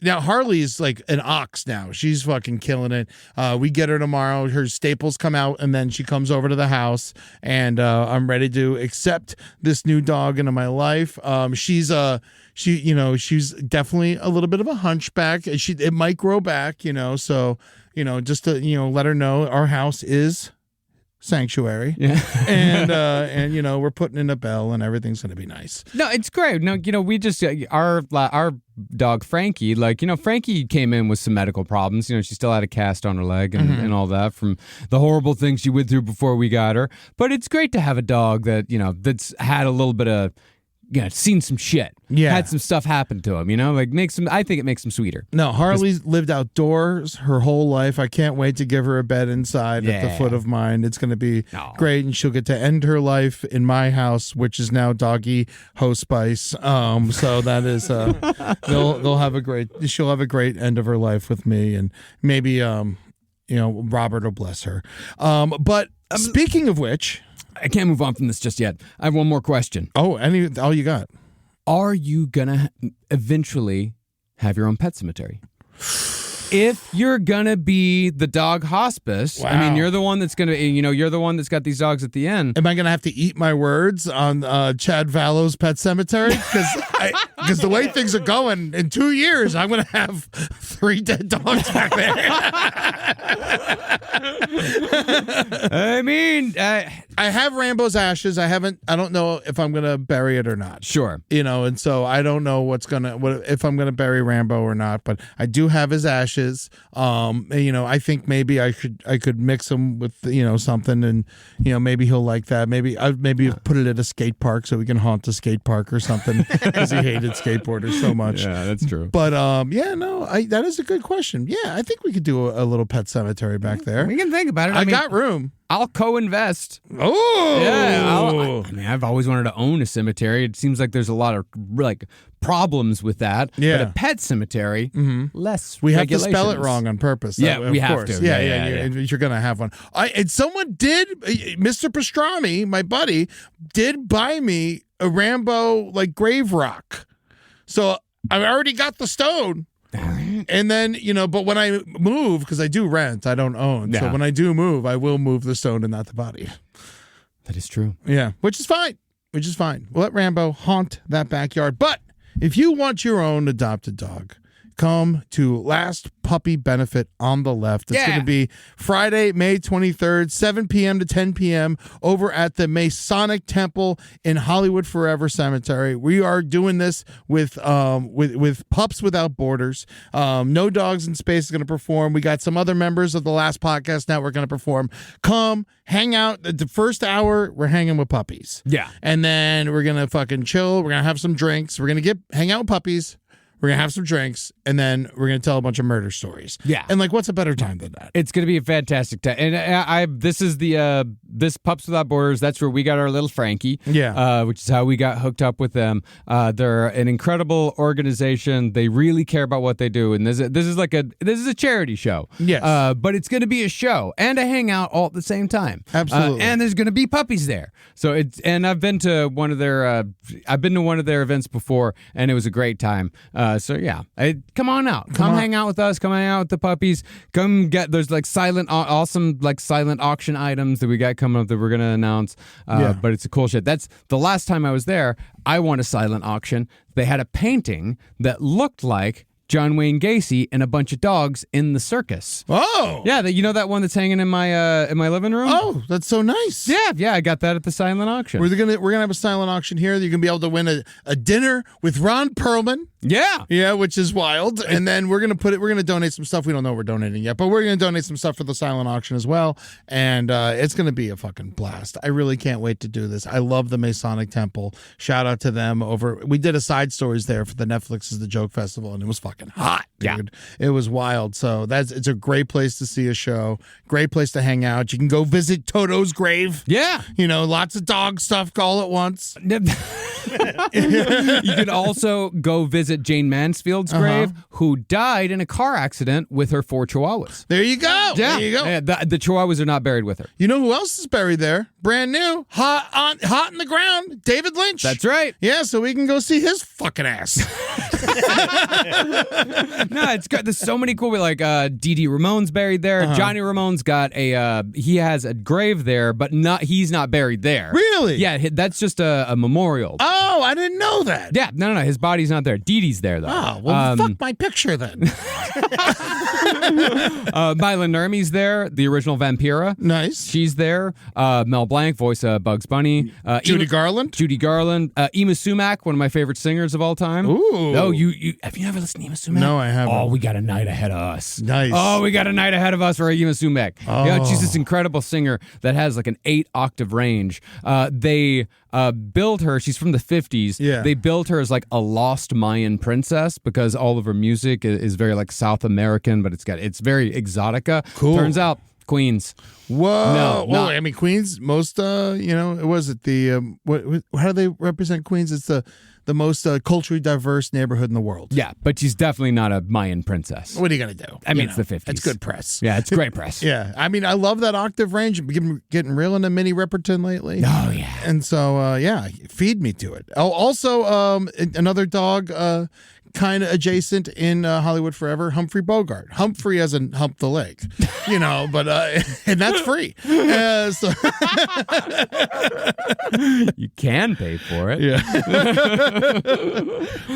[SPEAKER 3] now Harley is like an ox now. She's fucking killing it. We get her tomorrow. Her staples come out, and then she comes over to the house, and I'm ready to accept this new dog into my life. She's definitely a little bit of a hunchback. It might grow back, so just to let her know our house is sanctuary.
[SPEAKER 4] Yeah.
[SPEAKER 3] and we're putting in a bell and everything's going to be nice.
[SPEAKER 4] No, it's great. No, we just our dog Frankie, Frankie came in with some medical problems. She still had a cast on her leg and all that from the horrible things she went through before we got her. But it's great to have a dog that, that's had a little bit of seen some shit.
[SPEAKER 3] Yeah.
[SPEAKER 4] Had some stuff happen to him, I think it makes him sweeter.
[SPEAKER 3] No, Harley's lived outdoors her whole life. I can't wait to give her a bed inside at the foot of mine. It's going to be great, and she'll get to end her life in my house, which is now Doggy Hospice. So that is she'll have a great end of her life with me, and maybe Robert will bless her. But speaking of which,
[SPEAKER 4] I can't move on from this just yet. I have one more question.
[SPEAKER 3] Oh, all you got?
[SPEAKER 4] Are you gonna eventually have your own pet cemetery? If you're gonna be the dog hospice,
[SPEAKER 3] wow.
[SPEAKER 4] I mean, you're the one that's gonna, you're the one that's got these dogs at the end.
[SPEAKER 3] Am I gonna have to eat my words on Chad Vallow's Pet Cemetery? Because the way things are going, in 2 years, I'm gonna have 3 dead dogs back there.
[SPEAKER 4] I mean,
[SPEAKER 3] I have Rambo's ashes. I don't know if I'm gonna bury it or not.
[SPEAKER 4] Sure.
[SPEAKER 3] And so I don't know if I'm gonna bury Rambo or not. But I do have his ashes. I think maybe I could mix them with something, and maybe he'll like that. Maybe put it at a skate park so we can haunt the skate park or something, because he hated skateboarders so much.
[SPEAKER 4] Yeah, that's true.
[SPEAKER 3] But that is a good question. Yeah, I think we could do a little pet cemetery back there.
[SPEAKER 4] We can think about it.
[SPEAKER 3] I got room.
[SPEAKER 4] I'll co-invest.
[SPEAKER 3] Oh,
[SPEAKER 4] yeah. I've always wanted to own a cemetery. It seems like there's a lot of problems with that.
[SPEAKER 3] Yeah.
[SPEAKER 4] But a pet cemetery, less.
[SPEAKER 3] We have to spell it wrong on purpose.
[SPEAKER 4] Yeah, we have
[SPEAKER 3] course.
[SPEAKER 4] to.
[SPEAKER 3] Yeah. You're gonna have one. And someone did. Mr. Pastrami, my buddy, did buy me a Rambo grave rock. So I already got the stone. And then, but when I move, because I do rent, I don't own.
[SPEAKER 4] Yeah.
[SPEAKER 3] So when I do move, I will move the stone and not the body.
[SPEAKER 4] That is true.
[SPEAKER 3] Yeah, which is fine. We'll let Rambo haunt that backyard. But if you want your own adopted dog, come to Last Puppy Benefit on the left. It's going to be Friday, May 23rd, 7 p.m. to 10 p.m. over at the Masonic Temple in Hollywood Forever Cemetery. We are doing this with Pups Without Borders. No Dogs in Space is going to perform. We got some other members of the Last Podcast Network going to perform. Come, hang out. The first hour, we're hanging with puppies.
[SPEAKER 4] Yeah.
[SPEAKER 3] And then we're going to fucking chill. We're going to have some drinks. We're going to hang out with puppies. We're going to have some drinks, and then we're going to tell a bunch of murder stories.
[SPEAKER 4] Yeah.
[SPEAKER 3] And what's a better time than that?
[SPEAKER 4] It's going to be a fantastic time. And this is the this Pups Without Borders, that's where we got our little Frankie.
[SPEAKER 3] Yeah.
[SPEAKER 4] Which is how we got hooked up with them. They're an incredible organization. They really care about what they do, and this is a charity show.
[SPEAKER 3] Yes.
[SPEAKER 4] But it's going to be a show and a hangout all at the same time.
[SPEAKER 3] Absolutely.
[SPEAKER 4] And there's going to be puppies there. So I've been to one of their events before, and it was a great time. So yeah, come on out, come hang out with us, come hang out with the puppies. Come get there's like awesome silent auction items that we got coming up that we're gonna announce. But it's a cool shit. That's the last time I was there. I won a silent auction. They had a painting that looked like John Wayne Gacy and a bunch of dogs in the circus.
[SPEAKER 3] Oh,
[SPEAKER 4] Yeah, you know that one that's hanging in my living room?
[SPEAKER 3] Oh, that's so nice.
[SPEAKER 4] Yeah, I got that at the silent auction.
[SPEAKER 3] We're gonna have a silent auction here. You're gonna be able to win a dinner with Ron Perlman.
[SPEAKER 4] Yeah,
[SPEAKER 3] which is wild. And then we're gonna donate some stuff. We don't know what we're donating yet, but we're gonna donate some stuff for the silent auction as well. And it's gonna be a fucking blast. I really can't wait to do this. I love the Masonic Temple. Shout out to them. We did a side stories there for the Netflix's The Joke Festival, and it was fucking hot, dude. Yeah. It was wild. So it's a great place to see a show. Great place to hang out. You can go visit Toto's grave.
[SPEAKER 4] Yeah.
[SPEAKER 3] Lots of dog stuff all at once.
[SPEAKER 4] You can also go visit Jane Mansfield's grave, who died in a car accident with her 4 chihuahuas.
[SPEAKER 3] There you go.
[SPEAKER 4] Yeah.
[SPEAKER 3] There you go.
[SPEAKER 4] Yeah, the chihuahuas are not buried with her.
[SPEAKER 3] You know who else is buried there? Brand new, hot in the ground, David Lynch.
[SPEAKER 4] That's right.
[SPEAKER 3] Yeah, so we can go see his fucking ass.
[SPEAKER 4] No, it's good. There's so many cool. Like Dee Dee Ramone's buried there. Johnny Ramone's got he has a grave there, but he's not buried there.
[SPEAKER 3] Really?
[SPEAKER 4] Yeah, that's just a memorial.
[SPEAKER 3] Oh, I didn't know that.
[SPEAKER 4] Yeah, no. His body's not there. Dee Dee's there though.
[SPEAKER 3] Oh, well, fuck my picture then.
[SPEAKER 4] Mila Nurmi's there, the original Vampira.
[SPEAKER 3] Nice.
[SPEAKER 4] She's there. Mel Blanc, voice of Bugs Bunny.
[SPEAKER 3] Judy Garland.
[SPEAKER 4] Ema Sumac, one of my favorite singers of all time.
[SPEAKER 3] Ooh.
[SPEAKER 4] Oh, you have you ever listened to Ema Sumac?
[SPEAKER 3] No, I haven't.
[SPEAKER 4] Oh, we got a night ahead of us.
[SPEAKER 3] Nice.
[SPEAKER 4] Oh, we got a night ahead of us for Ema Sumac.
[SPEAKER 3] Oh.
[SPEAKER 4] Yeah, she's this incredible singer that has like an 8-octave range. They build her. She's from the 50s.
[SPEAKER 3] Yeah.
[SPEAKER 4] They built her as like a lost Mayan princess because all of her music is very like South American, but it's very exotica.
[SPEAKER 3] Cool.
[SPEAKER 4] Turns out Queens.
[SPEAKER 3] Whoa.
[SPEAKER 4] No,
[SPEAKER 3] Whoa.
[SPEAKER 4] not-
[SPEAKER 3] I mean, Queens, most, was it the, how do they represent Queens? It's the most culturally diverse neighborhood in the world.
[SPEAKER 4] Yeah, but she's definitely not a Mayan princess.
[SPEAKER 3] What are you going to do?
[SPEAKER 4] I mean, it's the 50s.
[SPEAKER 3] It's good press.
[SPEAKER 4] Yeah, it's great press.
[SPEAKER 3] Yeah. I mean, I love that octave range. I'm getting real into Minnie Riperton lately.
[SPEAKER 4] Oh, yeah.
[SPEAKER 3] And so, feed me to it. Oh, also, another dog kind of adjacent in Hollywood Forever, Humphrey Bogart. Humphrey hasn't humped the leg, but and that's free. So
[SPEAKER 4] You can pay for it.
[SPEAKER 3] Yeah.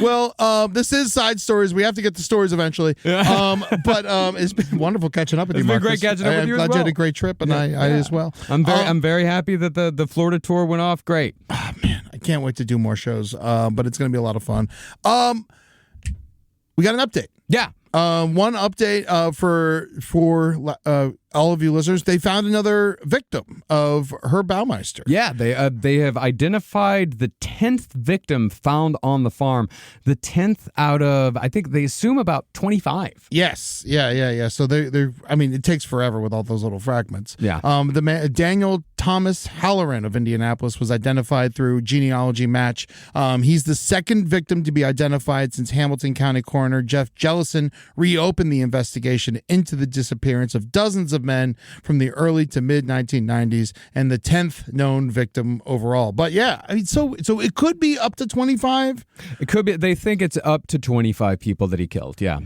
[SPEAKER 3] Well, this is Side Stories. We have to get to stories eventually. But it's been wonderful catching up with you,
[SPEAKER 4] It's been
[SPEAKER 3] Marcus.
[SPEAKER 4] great catching up with you as
[SPEAKER 3] I'm glad you had
[SPEAKER 4] well.
[SPEAKER 3] a great trip, and I as well.
[SPEAKER 4] I'm very happy that the Florida tour went off great.
[SPEAKER 3] Oh, man, I can't wait to do more shows, but it's going to be a lot of fun. We got an update.
[SPEAKER 4] Yeah.
[SPEAKER 3] One update for all of you listeners. They found another victim of Herb Baumeister.
[SPEAKER 4] Yeah, they have identified the 10th victim found on the farm. The 10th out of, I think they assume about 25.
[SPEAKER 3] Yes. Yeah. So they're I mean, it takes forever with all those little fragments.
[SPEAKER 4] Yeah.
[SPEAKER 3] The man, Daniel Thomas Halloran of Indianapolis, was identified through genealogy match. He's the second victim to be identified since Hamilton County Coroner Jeff Jellison reopened the investigation into the disappearance of dozens of men from the early to mid 1990s, and the 10th known victim overall. But yeah, I mean, so it could be up to 25.
[SPEAKER 4] It could be. They think it's up to 25 people that he killed. Yeah,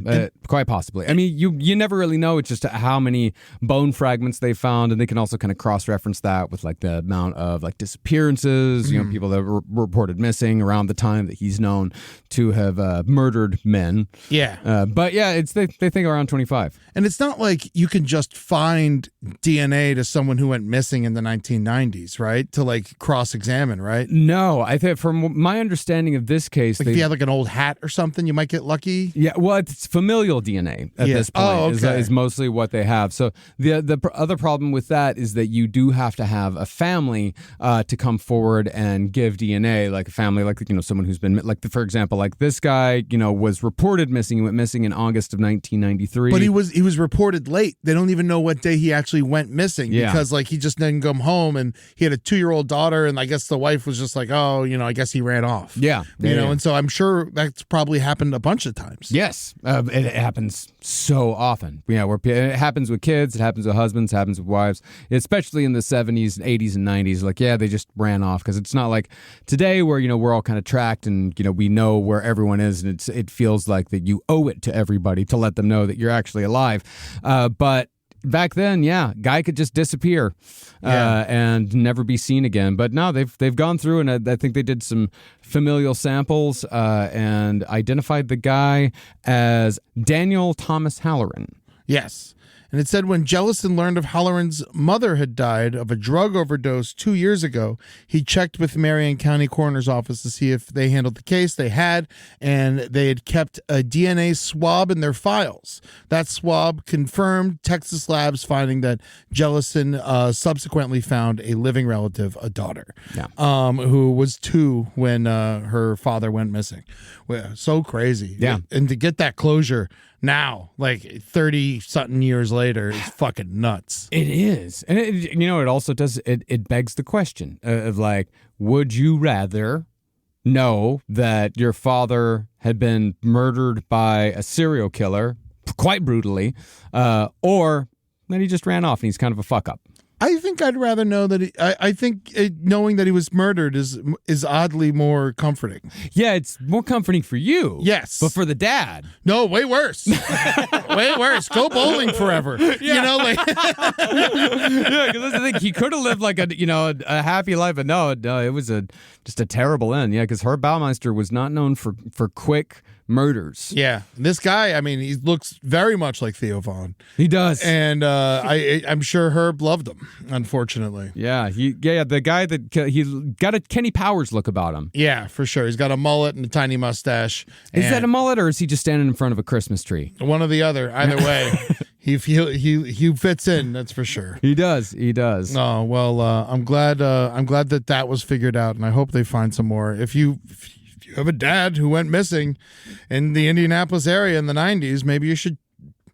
[SPEAKER 4] quite possibly. I mean, you never really know. It's just how many bone fragments they found, and they can also kind of cross-reference that with like the amount of like disappearances. You know, people that were reported missing around the time that he's known to have murdered men.
[SPEAKER 3] Yeah.
[SPEAKER 4] But yeah, they think around 25.
[SPEAKER 3] And it's not like you can just find DNA to someone who went missing in the 1990s, right? To like cross-examine, right?
[SPEAKER 4] No, I think from my understanding of this case,
[SPEAKER 3] Like if you had like an old hat or something, you might get lucky.
[SPEAKER 4] yeah, well, it's familial DNA at this point.
[SPEAKER 3] Oh, okay.
[SPEAKER 4] Is mostly what they have. So the other problem with that is that you do have to have a family to come forward and give DNA, like a family, like, you know, someone who's been, like, for example, like this guy, you know, was reported missing. He went missing in August of 1993.
[SPEAKER 3] But he was reported late. They don't even know what day he actually went missing because, like, he just didn't come home, and he had a 2-year-old daughter, and I guess the wife was just like, oh, you know, I guess he ran off.
[SPEAKER 4] Yeah.
[SPEAKER 3] You know, and so I'm sure that's probably happened a bunch of times.
[SPEAKER 4] Yes, it happens so often. Yeah, it happens with kids, it happens with husbands, it happens with wives, especially in the 70s, 80s, and 90s. Like, yeah, they just ran off because it's not like today where, you know, we're all kind of tracked and, you know, we know where everyone is, and it feels like that you owe it to everybody to let them know that you're actually alive. But back then, yeah, guy could just disappear and never be seen again. But no, they've gone through, and I think they did some familial samples and identified the guy as Daniel Thomas Halloran.
[SPEAKER 3] Yes. And it said when Jellison learned of Halloran's mother had died of a drug overdose 2 years ago, he checked with Marion County Coroner's Office to see if they handled the case. They had, and they had kept a DNA swab in their files. That swab confirmed Texas labs finding that Jellison subsequently found a living relative, a daughter, who was 2 when her father went missing. Well, so crazy.
[SPEAKER 4] Yeah.
[SPEAKER 3] And to get that closure now, like 30-something years later, is fucking nuts.
[SPEAKER 4] It is. And, you know, it also does, it begs the question of, like, would you rather know that your father had been murdered by a serial killer, quite brutally, or that he just ran off and he's kind of a fuck-up?
[SPEAKER 3] I think I'd rather know that I think knowing that he was murdered is oddly more comforting.
[SPEAKER 4] Yeah, it's more comforting for you.
[SPEAKER 3] Yes.
[SPEAKER 4] But for the dad.
[SPEAKER 3] No, way worse. Way worse. Go bowling forever. Yeah. You know, like
[SPEAKER 4] yeah, because that's the thing. He could have lived like a happy life, but no, it was just a terrible end. Yeah, because Herb Baumeister was not known for quick murders.
[SPEAKER 3] Yeah, this guy, I mean, he looks very much like Theo Von.
[SPEAKER 4] He does,
[SPEAKER 3] and I'm sure Herb loved him. Unfortunately,
[SPEAKER 4] yeah, the guy that he got a Kenny Powers look about him.
[SPEAKER 3] Yeah, for sure. He's got a mullet and a tiny mustache.
[SPEAKER 4] Is that a mullet, or is he just standing in front of a Christmas tree?
[SPEAKER 3] One or the other. Either way, he fits in. That's for sure.
[SPEAKER 4] He does.
[SPEAKER 3] Oh well, I'm glad that was figured out, and I hope they find some more. If you have a dad who went missing in the Indianapolis area in the 90s, maybe you should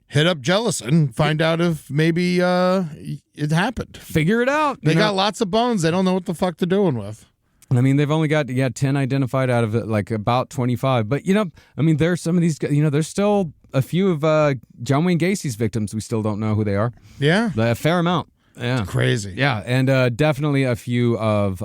[SPEAKER 3] hit up Jellison, find out if maybe it happened.
[SPEAKER 4] Figure it out.
[SPEAKER 3] They got lots of bones. They don't know what the fuck they're doing with.
[SPEAKER 4] I mean, they've only got 10 identified out of like about 25. But, you know, I mean, there's some of these, you know, there's still a few of John Wayne Gacy's victims we still don't know who they are.
[SPEAKER 3] Yeah.
[SPEAKER 4] A fair amount. Yeah.
[SPEAKER 3] Crazy.
[SPEAKER 4] Yeah. And definitely a few of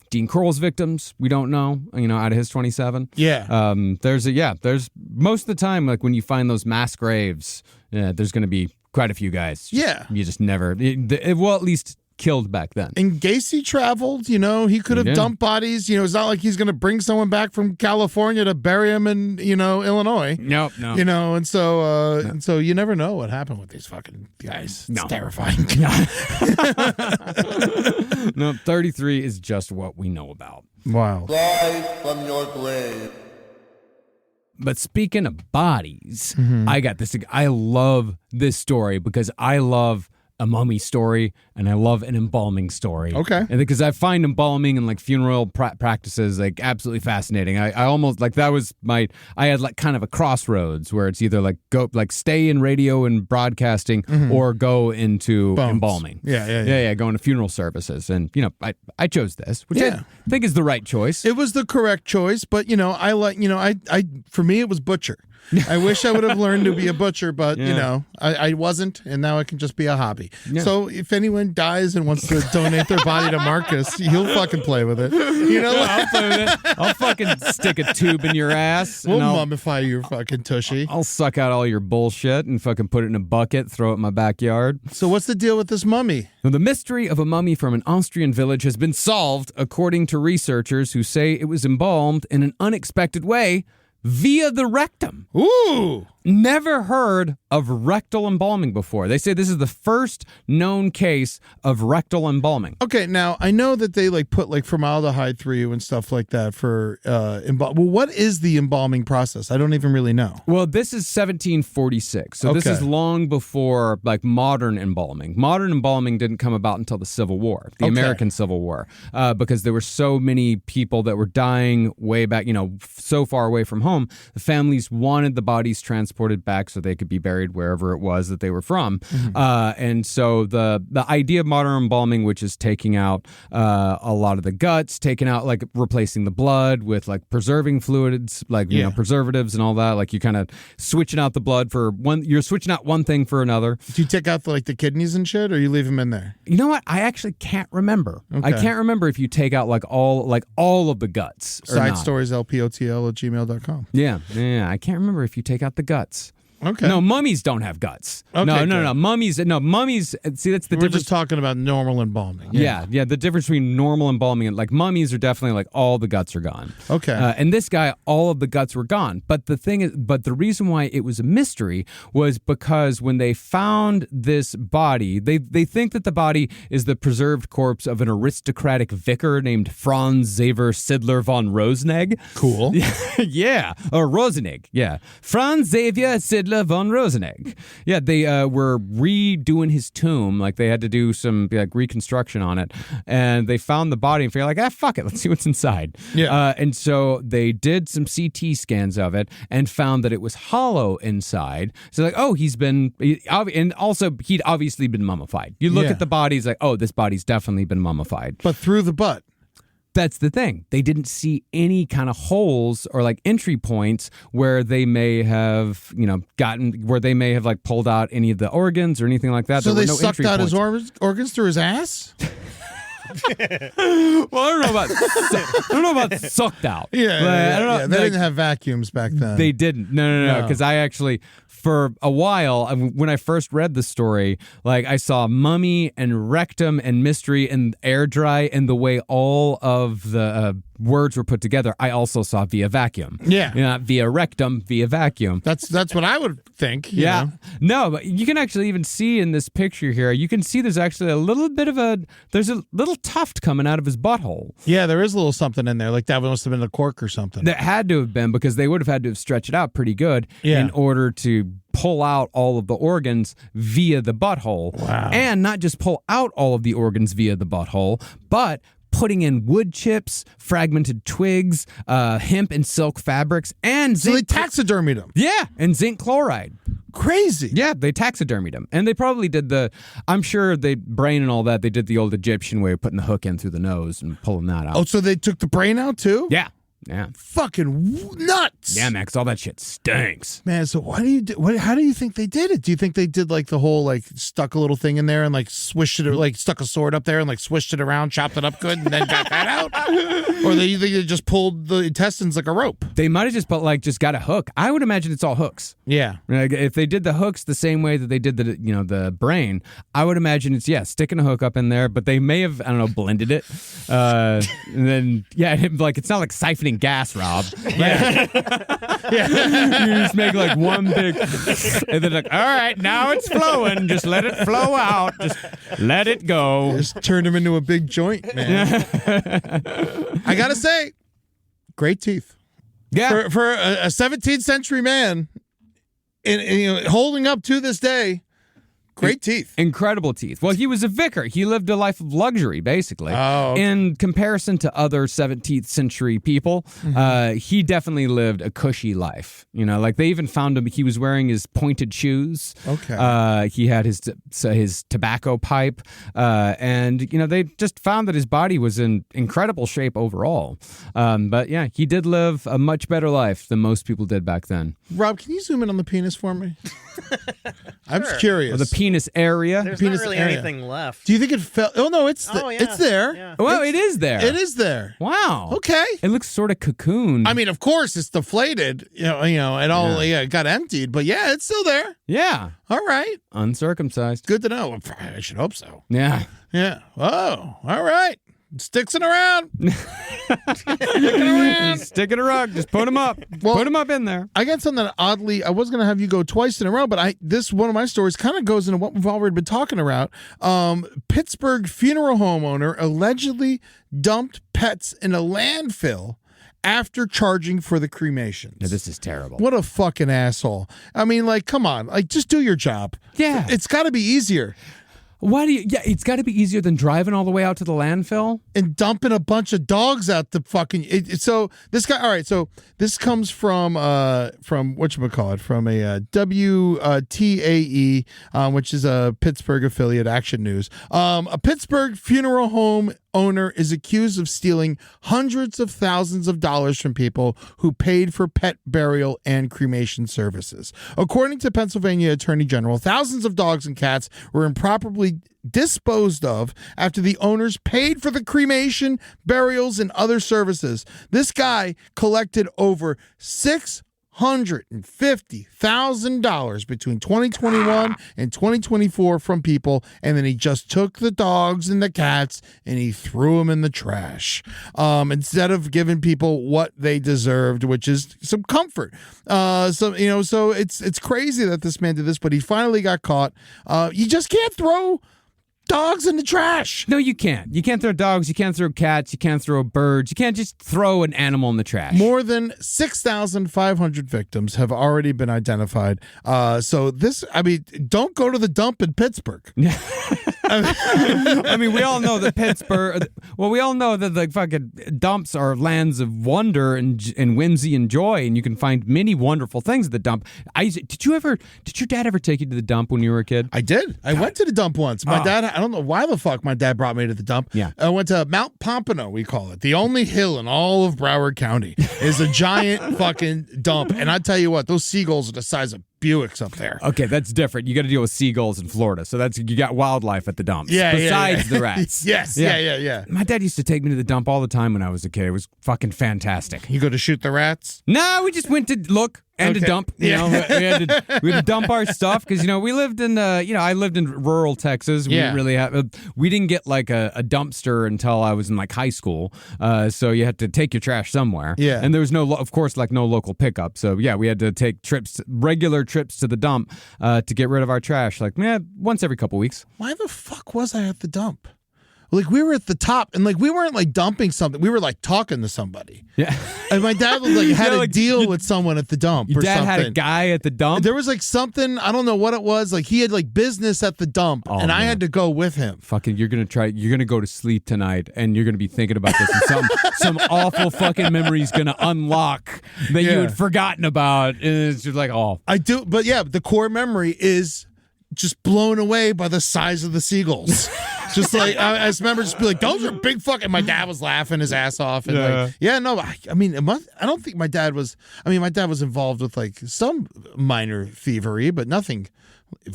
[SPEAKER 4] Dean Corll's victims we don't know, you know, out of his 27.
[SPEAKER 3] Yeah.
[SPEAKER 4] There's most of the time, like when you find those mass graves, there's going to be quite a few guys. You just never, well, at least killed back then.
[SPEAKER 3] And Gacy traveled, you know, he could have dumped bodies. You know, it's not like he's going to bring someone back from California to bury him in, you know, Illinois.
[SPEAKER 4] No.
[SPEAKER 3] You know, and so you never know what happened with these fucking guys. It's terrifying.
[SPEAKER 4] No, 33 is just what we know about.
[SPEAKER 3] Wow.
[SPEAKER 5] Rise from your grave.
[SPEAKER 4] But speaking of bodies, I got this. I love this story because I love a mummy story and I love an embalming story.
[SPEAKER 3] Okay.
[SPEAKER 4] And because I find embalming and like funeral practices like absolutely fascinating. I almost like that was I had like kind of a crossroads where it's either like go like stay in radio and broadcasting or go into embalming. Yeah. Go into funeral services. And you know, I chose this, which I think is the right choice.
[SPEAKER 3] It was the correct choice, but you know, I for me it was butcher. I wish I would have learned to be a butcher, but you know, I wasn't, and now it can just be a hobby. Yeah. So if anyone dies and wants to donate their body to Marcus, he'll fucking play with it. You know,
[SPEAKER 4] I'll play with it. I'll fucking stick a tube in your ass.
[SPEAKER 3] We'll mummify your fucking tushy.
[SPEAKER 4] I'll suck out all your bullshit and fucking put it in a bucket, throw it in my backyard.
[SPEAKER 3] So what's the deal with this mummy?
[SPEAKER 4] Now, the mystery of a mummy from an Austrian village has been solved, according to researchers who say it was embalmed in an unexpected way via the rectum.
[SPEAKER 3] Ooh.
[SPEAKER 4] Never heard of rectal embalming before. They say this is the first known case of rectal embalming.
[SPEAKER 3] Okay, now I know that they like put like formaldehyde through you and stuff like that for Well, what is the embalming process? I don't even really know.
[SPEAKER 4] Well, this is 1746, so this
[SPEAKER 3] Okay.
[SPEAKER 4] is long before like modern embalming. Modern embalming didn't come about until the Civil War, the
[SPEAKER 3] Okay.
[SPEAKER 4] American Civil War, because there were so many people that were dying way back, so far away from home. The families wanted the bodies transported back so they could be buried wherever it was that they were from. And so the idea of modern embalming, which is taking out a lot of the guts, taking out like replacing the blood with like preserving fluids, like preservatives and all that. Like you kind of switching out the blood for one. You're switching out one thing for another.
[SPEAKER 3] Do you take out the kidneys and shit, or you leave them in there?
[SPEAKER 4] You know what? I actually can't remember.
[SPEAKER 3] Okay.
[SPEAKER 4] I can't remember if you take out like all of the guts or
[SPEAKER 3] Side
[SPEAKER 4] not.
[SPEAKER 3] stories lpotl@gmail.com.
[SPEAKER 4] Yeah. I can't remember if you take out the guts.
[SPEAKER 3] Okay.
[SPEAKER 4] No, mummies don't have guts.
[SPEAKER 3] Okay,
[SPEAKER 4] No.
[SPEAKER 3] good.
[SPEAKER 4] Mummies. See, that's the
[SPEAKER 3] We're
[SPEAKER 4] difference.
[SPEAKER 3] just talking about normal embalming.
[SPEAKER 4] Yeah. The difference between normal embalming and like mummies are definitely like all the guts are gone.
[SPEAKER 3] Okay.
[SPEAKER 4] And this guy, all of the guts were gone. But the reason why it was a mystery was because when they found this body, they think that the body is the preserved corpse of an aristocratic vicar named Franz Xaver Sidler von Rosenegg.
[SPEAKER 3] Cool.
[SPEAKER 4] Yeah, or Rosenegg. Yeah, Franz Xavier Sidler von Rosenegg. Yeah, they were redoing his tomb. Like they had to do some like reconstruction on it, and they found the body and figured like, fuck it, let's see what's inside.
[SPEAKER 3] Yeah.
[SPEAKER 4] And so they did some CT scans of it and found that it was hollow inside. So like, and also he'd obviously been mummified. You look
[SPEAKER 3] Yeah.
[SPEAKER 4] at the body, it's like, oh, this body's definitely been mummified.
[SPEAKER 3] But through the butt.
[SPEAKER 4] That's the thing. They didn't see any kind of holes or like entry points where they may have, where they may have like pulled out any of the organs or anything like that.
[SPEAKER 3] So
[SPEAKER 4] There
[SPEAKER 3] they
[SPEAKER 4] were no
[SPEAKER 3] sucked
[SPEAKER 4] entry
[SPEAKER 3] out his
[SPEAKER 4] points.
[SPEAKER 3] organs through his ass?
[SPEAKER 4] Well, I don't know about sucked out.
[SPEAKER 3] Yeah,
[SPEAKER 4] I don't know.
[SPEAKER 3] yeah. They didn't have vacuums back then.
[SPEAKER 4] They didn't. No. Because I actually, for a while, when I first read the story, like I saw mummy and rectum and mystery and air dry and the way all of the words were put together. I also saw via vacuum.
[SPEAKER 3] Yeah.
[SPEAKER 4] Not via rectum, via vacuum.
[SPEAKER 3] That's what I would think. you
[SPEAKER 4] Yeah.
[SPEAKER 3] know?
[SPEAKER 4] No, but you can actually even see in this picture here, you can see there's actually there's a little tuft coming out of his butthole.
[SPEAKER 3] Yeah, there is a little something in there. Like that must have been a cork or something.
[SPEAKER 4] That had to have been because they would have had to have stretched it out pretty good in order to pull out all of the organs via the butthole.
[SPEAKER 3] Wow.
[SPEAKER 4] And not just pull out all of the organs via the butthole, but putting in wood chips, fragmented twigs, hemp and silk fabrics, and
[SPEAKER 3] So they
[SPEAKER 4] zinc.
[SPEAKER 3] taxidermied him.
[SPEAKER 4] Yeah, and zinc chloride.
[SPEAKER 3] Crazy.
[SPEAKER 4] Yeah, they taxidermied him. And they probably did I'm sure they brain and all that, they did the old Egyptian way of putting the hook in through the nose and pulling that out.
[SPEAKER 3] Oh, so they took the brain out too?
[SPEAKER 4] Yeah.
[SPEAKER 3] Fucking nuts.
[SPEAKER 4] Yeah, Max, all that shit stinks.
[SPEAKER 3] Man, so how do you think they did it? Do you think they did like the whole like stuck a little thing in there and like swished it, or like stuck a sword up there and like swished it around, chopped it up good, and then got that out? Or you think they just pulled the intestines like a rope?
[SPEAKER 4] They might have just got a hook. I would imagine it's all hooks.
[SPEAKER 3] Yeah.
[SPEAKER 4] Like, if they did the hooks the same way that they did the brain, I would imagine it's sticking a hook up in there, but they may have, I don't know, blended it. And then like it's not like siphoning gas, Rob.
[SPEAKER 3] Yeah.
[SPEAKER 4] You just make like one big and then like, all right, now it's flowing. Just let it flow out. Just let it go.
[SPEAKER 3] Just turned him into a big joint, man. I gotta say, great teeth.
[SPEAKER 4] Yeah.
[SPEAKER 3] For a 17th century man, and holding up to this day, great teeth.
[SPEAKER 4] Incredible teeth. Well, he was a vicar. He lived a life of luxury, basically.
[SPEAKER 3] Oh, okay.
[SPEAKER 4] In comparison to other 17th century people, he definitely lived a cushy life. Like they even found him. He was wearing his pointed shoes.
[SPEAKER 3] Okay.
[SPEAKER 4] He had his tobacco pipe, and they just found that his body was in incredible shape overall. But yeah, he did live a much better life than most people did back then.
[SPEAKER 3] Rob, can you zoom in on the penis for me? I'm just curious.
[SPEAKER 4] Or the penis area.
[SPEAKER 6] There's
[SPEAKER 3] penis
[SPEAKER 6] not really
[SPEAKER 3] area.
[SPEAKER 6] anything left.
[SPEAKER 3] Do you think it fell? Oh no, it's
[SPEAKER 6] Oh, yeah.
[SPEAKER 3] it's there.
[SPEAKER 6] Yeah.
[SPEAKER 4] Well, it is there.
[SPEAKER 3] It is there.
[SPEAKER 4] Wow.
[SPEAKER 3] Okay.
[SPEAKER 4] It looks sort of cocooned.
[SPEAKER 3] I mean, of course, it's deflated. It all it got emptied, but yeah, it's still there.
[SPEAKER 4] Yeah.
[SPEAKER 3] All right,
[SPEAKER 4] Uncircumcised.
[SPEAKER 3] good to know. I should hope so.
[SPEAKER 4] Yeah.
[SPEAKER 3] Yeah. Oh, all right. Sticks it around.
[SPEAKER 4] Sticking a rug. Just put them up.
[SPEAKER 3] Well,
[SPEAKER 4] put them up in there.
[SPEAKER 3] I got something that oddly, I was going to have you go twice in a row, but this one of my stories kind of goes into what we've already been talking about. Pittsburgh funeral homeowner allegedly dumped pets in a landfill after charging for the cremations.
[SPEAKER 4] Yeah, this is terrible.
[SPEAKER 3] What a fucking asshole. I mean, like, come on. Like, just do your job.
[SPEAKER 4] Yeah.
[SPEAKER 3] It's got to be easier.
[SPEAKER 4] Why do you? Yeah, it's got to be easier than driving all the way out to the landfill
[SPEAKER 3] and dumping a bunch of dogs out the fucking. So this guy. All right. So this comes from whatchamacallit, from a WTAE, which is a Pittsburgh affiliate, Action News. A Pittsburgh funeral home owner is accused of stealing hundreds of thousands of dollars from people who paid for pet burial and cremation services. According to Pennsylvania Attorney General, thousands of dogs and cats were improperly disposed of after the owners paid for the cremation, burials, and other services. This guy collected over $650,000 between 2021 and 2024 from people, and then he just took the dogs and the cats and he threw them in the trash instead of giving people what they deserved, which is some comfort. So it's crazy that this man did this, but he finally got caught. You just can't throw dogs in the trash.
[SPEAKER 4] No, you can't. You can't throw dogs. You can't throw cats. You can't throw birds. You can't just throw an animal in the trash.
[SPEAKER 3] More than 6,500 victims have already been identified. So this, I mean, don't go to the dump in Pittsburgh.
[SPEAKER 4] I mean, we all know that Pittsburgh. Well, we all know that the fucking dumps are lands of wonder and whimsy and joy, and you can find many wonderful things at the dump. Did your dad ever take you to the dump when you were a kid?
[SPEAKER 3] I did. I went to the dump once. My dad. I don't know why the fuck my dad brought me to the dump.
[SPEAKER 4] Yeah.
[SPEAKER 3] I went to Mount Pompano, we call it. The only hill in all of Broward County is a giant fucking dump. And I tell you what, those seagulls are the size of Buicks up there.
[SPEAKER 4] Okay, that's different. You got to deal with seagulls in Florida, so you got wildlife at the dumps.
[SPEAKER 3] Yeah,
[SPEAKER 4] besides the rats.
[SPEAKER 3] Yes, yeah.
[SPEAKER 4] My dad used to take me to the dump all the time when I was a kid. It was fucking fantastic.
[SPEAKER 3] You go to shoot the rats?
[SPEAKER 4] No, we just went to look and to dump. You know, we had to dump our stuff because we lived in I lived in rural Texas. We didn't really have we didn't get like a dumpster until I was in like high school. So you had to take your trash somewhere.
[SPEAKER 3] Yeah,
[SPEAKER 4] and there was no local pickup. So yeah, we had to take regular trips to the dump to get rid of our trash. Like once every couple weeks.
[SPEAKER 3] Why the fuck was I at the dump? Like, we were at the top, and like we weren't like dumping something. We were like talking to somebody.
[SPEAKER 4] Yeah.
[SPEAKER 3] And my dad was like had a deal with someone at the dump.
[SPEAKER 4] Your
[SPEAKER 3] or
[SPEAKER 4] dad
[SPEAKER 3] something.
[SPEAKER 4] had a guy at the dump.
[SPEAKER 3] There was like something, I don't know what it was. Like he had like business at the dump, and I had to go with him.
[SPEAKER 4] Fucking, you're gonna go to sleep tonight, and you're gonna be thinking about this, and some awful fucking memory's gonna unlock that you had forgotten about, and it's just like,
[SPEAKER 3] I do, but yeah, the core memory is just blown away by the size of the seagulls. Just like I just remember, just be like, those are big fucking. My dad was laughing his ass off, and I mean, I don't think my dad was. I mean, my dad was involved with like some minor thievery, but nothing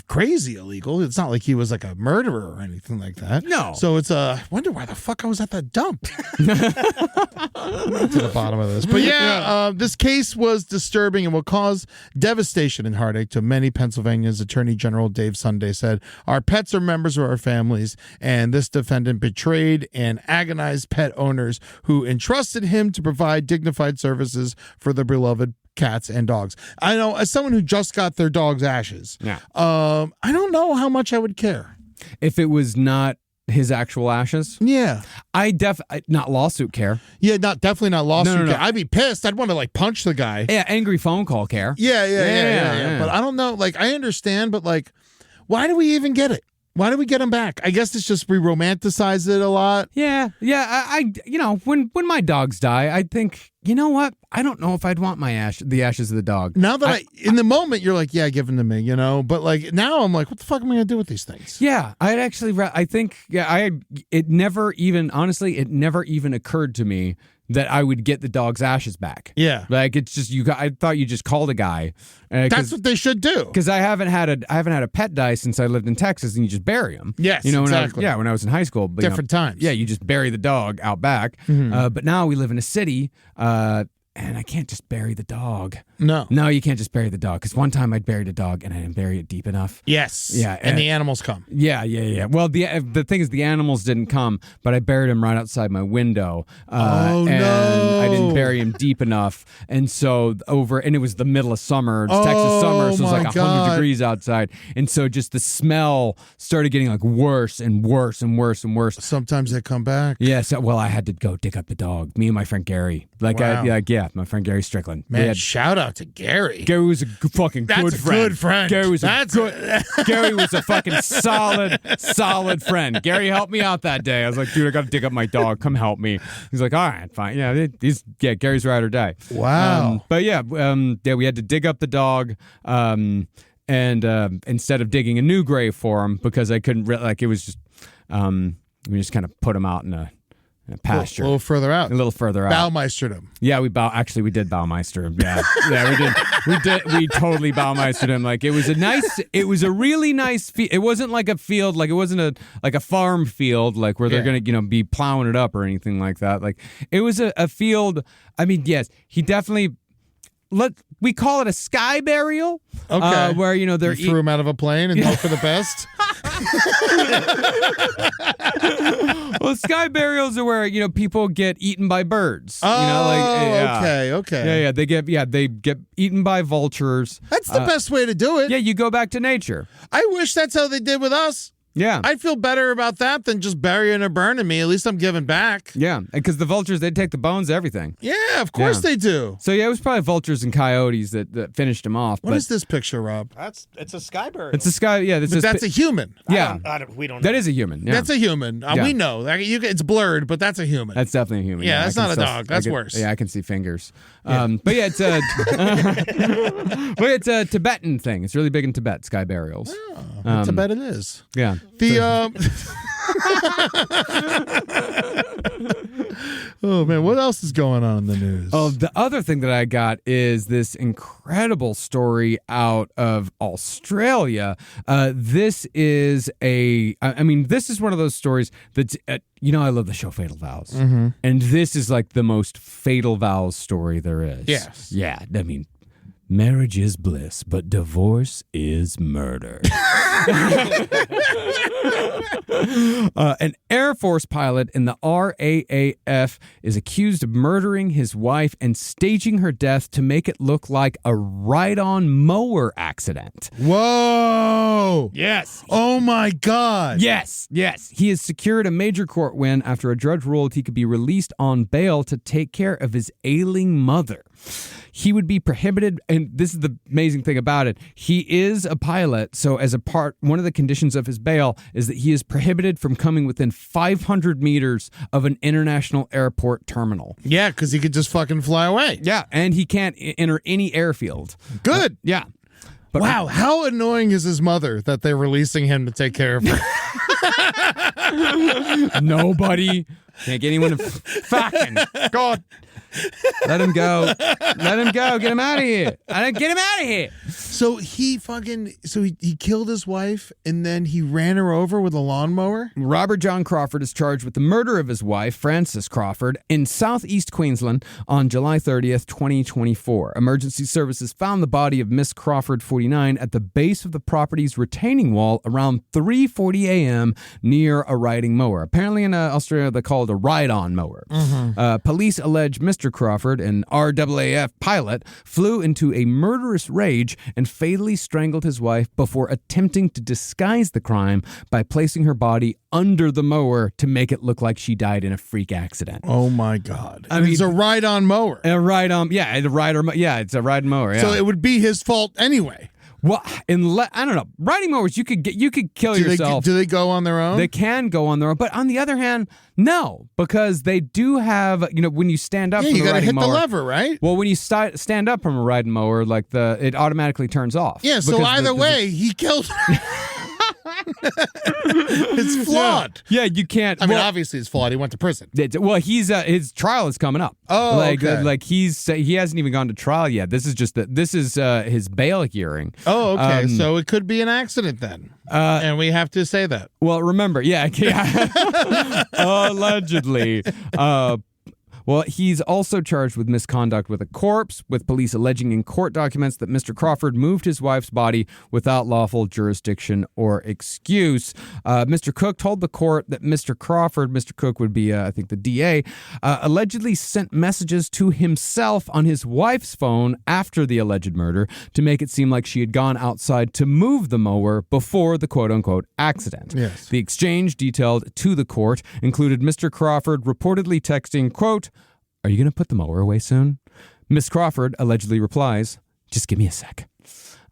[SPEAKER 3] crazy illegal. It's not like he was like a murderer or anything like that.
[SPEAKER 4] No.
[SPEAKER 3] So it's wonder why the fuck I was at that dump. To the bottom of this, but this case was disturbing and will cause devastation and heartache to many Pennsylvanians. Attorney General Dave Sunday said, "Our pets are members of our families, and this defendant betrayed and agonized pet owners who entrusted him to provide dignified services for their beloved cats and dogs." I know, as someone who just got their dog's ashes, I don't know how much I would care
[SPEAKER 4] if it was not his actual ashes.
[SPEAKER 3] Yeah,
[SPEAKER 4] not lawsuit care.
[SPEAKER 3] Yeah, definitely not lawsuit
[SPEAKER 4] No.
[SPEAKER 3] care. I'd be pissed. I'd want to like punch the guy.
[SPEAKER 4] Yeah, angry phone call care.
[SPEAKER 3] Yeah. But I don't know. Like, I understand, but like, why do we even get it? Why do we get him back? I guess it's just we romanticize it a lot.
[SPEAKER 4] Yeah. I when my dogs die, I think, you know what? I don't know if I'd want the ashes of the dog.
[SPEAKER 3] Now that in the moment you're like, yeah, give them to me, but like now I'm like, what the fuck am I gonna do with these things?
[SPEAKER 4] Yeah, it never even occurred to me that I would get the dog's ashes back.
[SPEAKER 3] Yeah,
[SPEAKER 4] like it's just I thought you just called a guy.
[SPEAKER 3] That's what they should do.
[SPEAKER 4] Because I haven't had a pet die since I lived in Texas, and you just bury him.
[SPEAKER 3] Yes,
[SPEAKER 4] exactly. When I was in high school, but,
[SPEAKER 3] different times.
[SPEAKER 4] Yeah, you just bury the dog out back.
[SPEAKER 3] Mm-hmm.
[SPEAKER 4] But now we live in a city. and I can't just bury the dog.
[SPEAKER 3] No.
[SPEAKER 4] No, you can't just bury the dog. Because one time I buried a dog and I didn't bury it deep enough.
[SPEAKER 3] Yes.
[SPEAKER 4] Yeah,
[SPEAKER 3] And the animals come.
[SPEAKER 4] Yeah. Well, the thing is, the animals didn't come, but I buried him right outside my window.
[SPEAKER 3] Oh,
[SPEAKER 4] and
[SPEAKER 3] no.
[SPEAKER 4] I didn't bury him deep enough, and so and it was the middle of summer. It's Texas summer, so it was like 100 degrees outside, and so just the smell started getting like worse and worse and worse and worse.
[SPEAKER 3] Sometimes they come back.
[SPEAKER 4] Yeah, so I had to go dig up the dog. Me and my friend Gary.
[SPEAKER 3] Wow.
[SPEAKER 4] My friend Gary Strickland.
[SPEAKER 3] Man, shout out to Gary.
[SPEAKER 4] Gary was a fucking
[SPEAKER 3] That's
[SPEAKER 4] good friend.
[SPEAKER 3] Good friend.
[SPEAKER 4] Gary was
[SPEAKER 3] good.
[SPEAKER 4] Gary was a fucking solid friend. Gary helped me out that day. I was like, dude, I got to dig up my dog. Come help me. He's like, all right, fine. Yeah, Gary's ride or die.
[SPEAKER 3] Wow.
[SPEAKER 4] But we had to dig up the dog. And instead of digging a new grave for him, because I couldn't it was just we just kind of put him out in a pasture.
[SPEAKER 3] A little further out.
[SPEAKER 4] A little further out.
[SPEAKER 3] Baumeistered him.
[SPEAKER 4] Yeah, we did Baumeister him. Yeah, we totally Baumeistered him. Like it was a really nice field. It wasn't like a field, like it wasn't a farm field, like where they're gonna be plowing it up or anything like that. Like it was a field. I mean, yes, he definitely. We call it a sky burial.
[SPEAKER 3] Okay.
[SPEAKER 4] Where they're
[SPEAKER 3] You threw him out of a plane and hope for the best.
[SPEAKER 4] Well, sky burials are where people get eaten by birds.
[SPEAKER 3] Okay.
[SPEAKER 4] Yeah. They get eaten by vultures.
[SPEAKER 3] That's the best way to do it.
[SPEAKER 4] Yeah, you go back to nature.
[SPEAKER 3] I wish that's how they did with us.
[SPEAKER 4] Yeah.
[SPEAKER 3] I'd feel better about that than just burying or burning me. At least I'm giving back.
[SPEAKER 4] Yeah, because the vultures, they'd take the bones, everything.
[SPEAKER 3] Yeah, of course they do.
[SPEAKER 4] So yeah, it was probably vultures and coyotes that finished him off.
[SPEAKER 3] What is this picture, Rob?
[SPEAKER 6] It's a sky burial.
[SPEAKER 4] It's a sky. Yeah,
[SPEAKER 3] But that's a human.
[SPEAKER 4] Yeah,
[SPEAKER 6] we don't know.
[SPEAKER 4] that is a human. Yeah.
[SPEAKER 3] That's a human. We know. It's blurred, but that's a human.
[SPEAKER 4] That's definitely a human.
[SPEAKER 3] Yeah, that's
[SPEAKER 4] I
[SPEAKER 3] not
[SPEAKER 4] can
[SPEAKER 3] a dog. That's worse.
[SPEAKER 4] Yeah, I can see fingers. But yeah, it's a Tibetan thing. It's really big in Tibet, sky burials.
[SPEAKER 3] Tibet it is.
[SPEAKER 4] Yeah.
[SPEAKER 3] Oh man, what else is going on in the news?
[SPEAKER 4] Oh, the other thing that I got is this incredible story out of Australia. This is this is one of those stories that's, I love the show Fatal Vows.
[SPEAKER 3] Mm-hmm.
[SPEAKER 4] And this is like the most Fatal Vows story there is.
[SPEAKER 3] Yes.
[SPEAKER 4] Yeah, I mean, marriage is bliss, but divorce is murder. An Air Force pilot in the RAAF is accused of murdering his wife and staging her death to make it look like a ride-on mower accident.
[SPEAKER 3] Whoa!
[SPEAKER 4] Yes.
[SPEAKER 3] Oh my God!
[SPEAKER 4] Yes. He has secured a major court win after a judge ruled he could be released on bail to take care of his ailing mother. He would be prohibited, and this is the amazing thing about it, he is a pilot, so one of the conditions of his bail is that he is prohibited from coming within 500 meters of an international airport terminal.
[SPEAKER 3] Yeah, because he could just fucking fly away.
[SPEAKER 4] Yeah, and he can't enter any airfield.
[SPEAKER 3] Good.
[SPEAKER 4] Yeah. But
[SPEAKER 3] wow, how annoying is his mother that they're releasing him to take care of her?
[SPEAKER 4] Nobody. Can't get anyone to fucking God. Let him go. Let him go. Get him out of here. Get him out of here.
[SPEAKER 3] So he killed his wife and then he ran her over with a lawnmower?
[SPEAKER 4] Robert John Crawford is charged with the murder of his wife, Frances Crawford, in southeast Queensland on July 30th, 2024. Emergency services found the body of Miss Crawford, 49, at the base of the property's retaining wall around 3:40 a.m. near a riding mower. Apparently in Australia they call it a ride-on mower. Mm-hmm. Police allege Mr. Crawford, an RAAF pilot, flew into a murderous rage and fatally strangled his wife before attempting to disguise the crime by placing her body under the mower to make it look like she died in a freak accident.
[SPEAKER 3] Oh my God. I mean, it's a ride-on mower.
[SPEAKER 4] It's a ride mower. Yeah.
[SPEAKER 3] So it would be his fault anyway.
[SPEAKER 4] Well, I don't know. Riding mowers, you could kill yourself.
[SPEAKER 3] Do they go on their own?
[SPEAKER 4] They can go on their own, but on the other hand, no, because they do have. When you stand up, from
[SPEAKER 3] you
[SPEAKER 4] got to
[SPEAKER 3] hit
[SPEAKER 4] mower,
[SPEAKER 3] the lever, right?
[SPEAKER 4] Well, when you stand up from a riding mower, it automatically turns off.
[SPEAKER 3] Yeah. So either way, he killed her. It's flawed.
[SPEAKER 4] Yeah, you can't.
[SPEAKER 3] I mean, obviously it's flawed. He went to prison.
[SPEAKER 4] Well, his trial is coming up.
[SPEAKER 3] Oh, okay.
[SPEAKER 4] He hasn't even gone to trial yet. This is his bail hearing.
[SPEAKER 3] Oh, okay. So it could be an accident then, and we have to say that.
[SPEAKER 4] Well, remember, allegedly. Well, he's also charged with misconduct with a corpse, with police alleging in court documents that Mr. Crawford moved his wife's body without lawful jurisdiction or excuse. Mr. Cook told the court that Mr. Crawford, Mr. Cook would be, I think, the DA, allegedly sent messages to himself on his wife's phone after the alleged murder to make it seem like she had gone outside to move the mower before the quote-unquote accident.
[SPEAKER 3] Yes.
[SPEAKER 4] The exchange detailed to the court included Mr. Crawford reportedly texting, quote, "Are you going to put the mower away soon?" Miss Crawford allegedly replies, "Just give me a sec."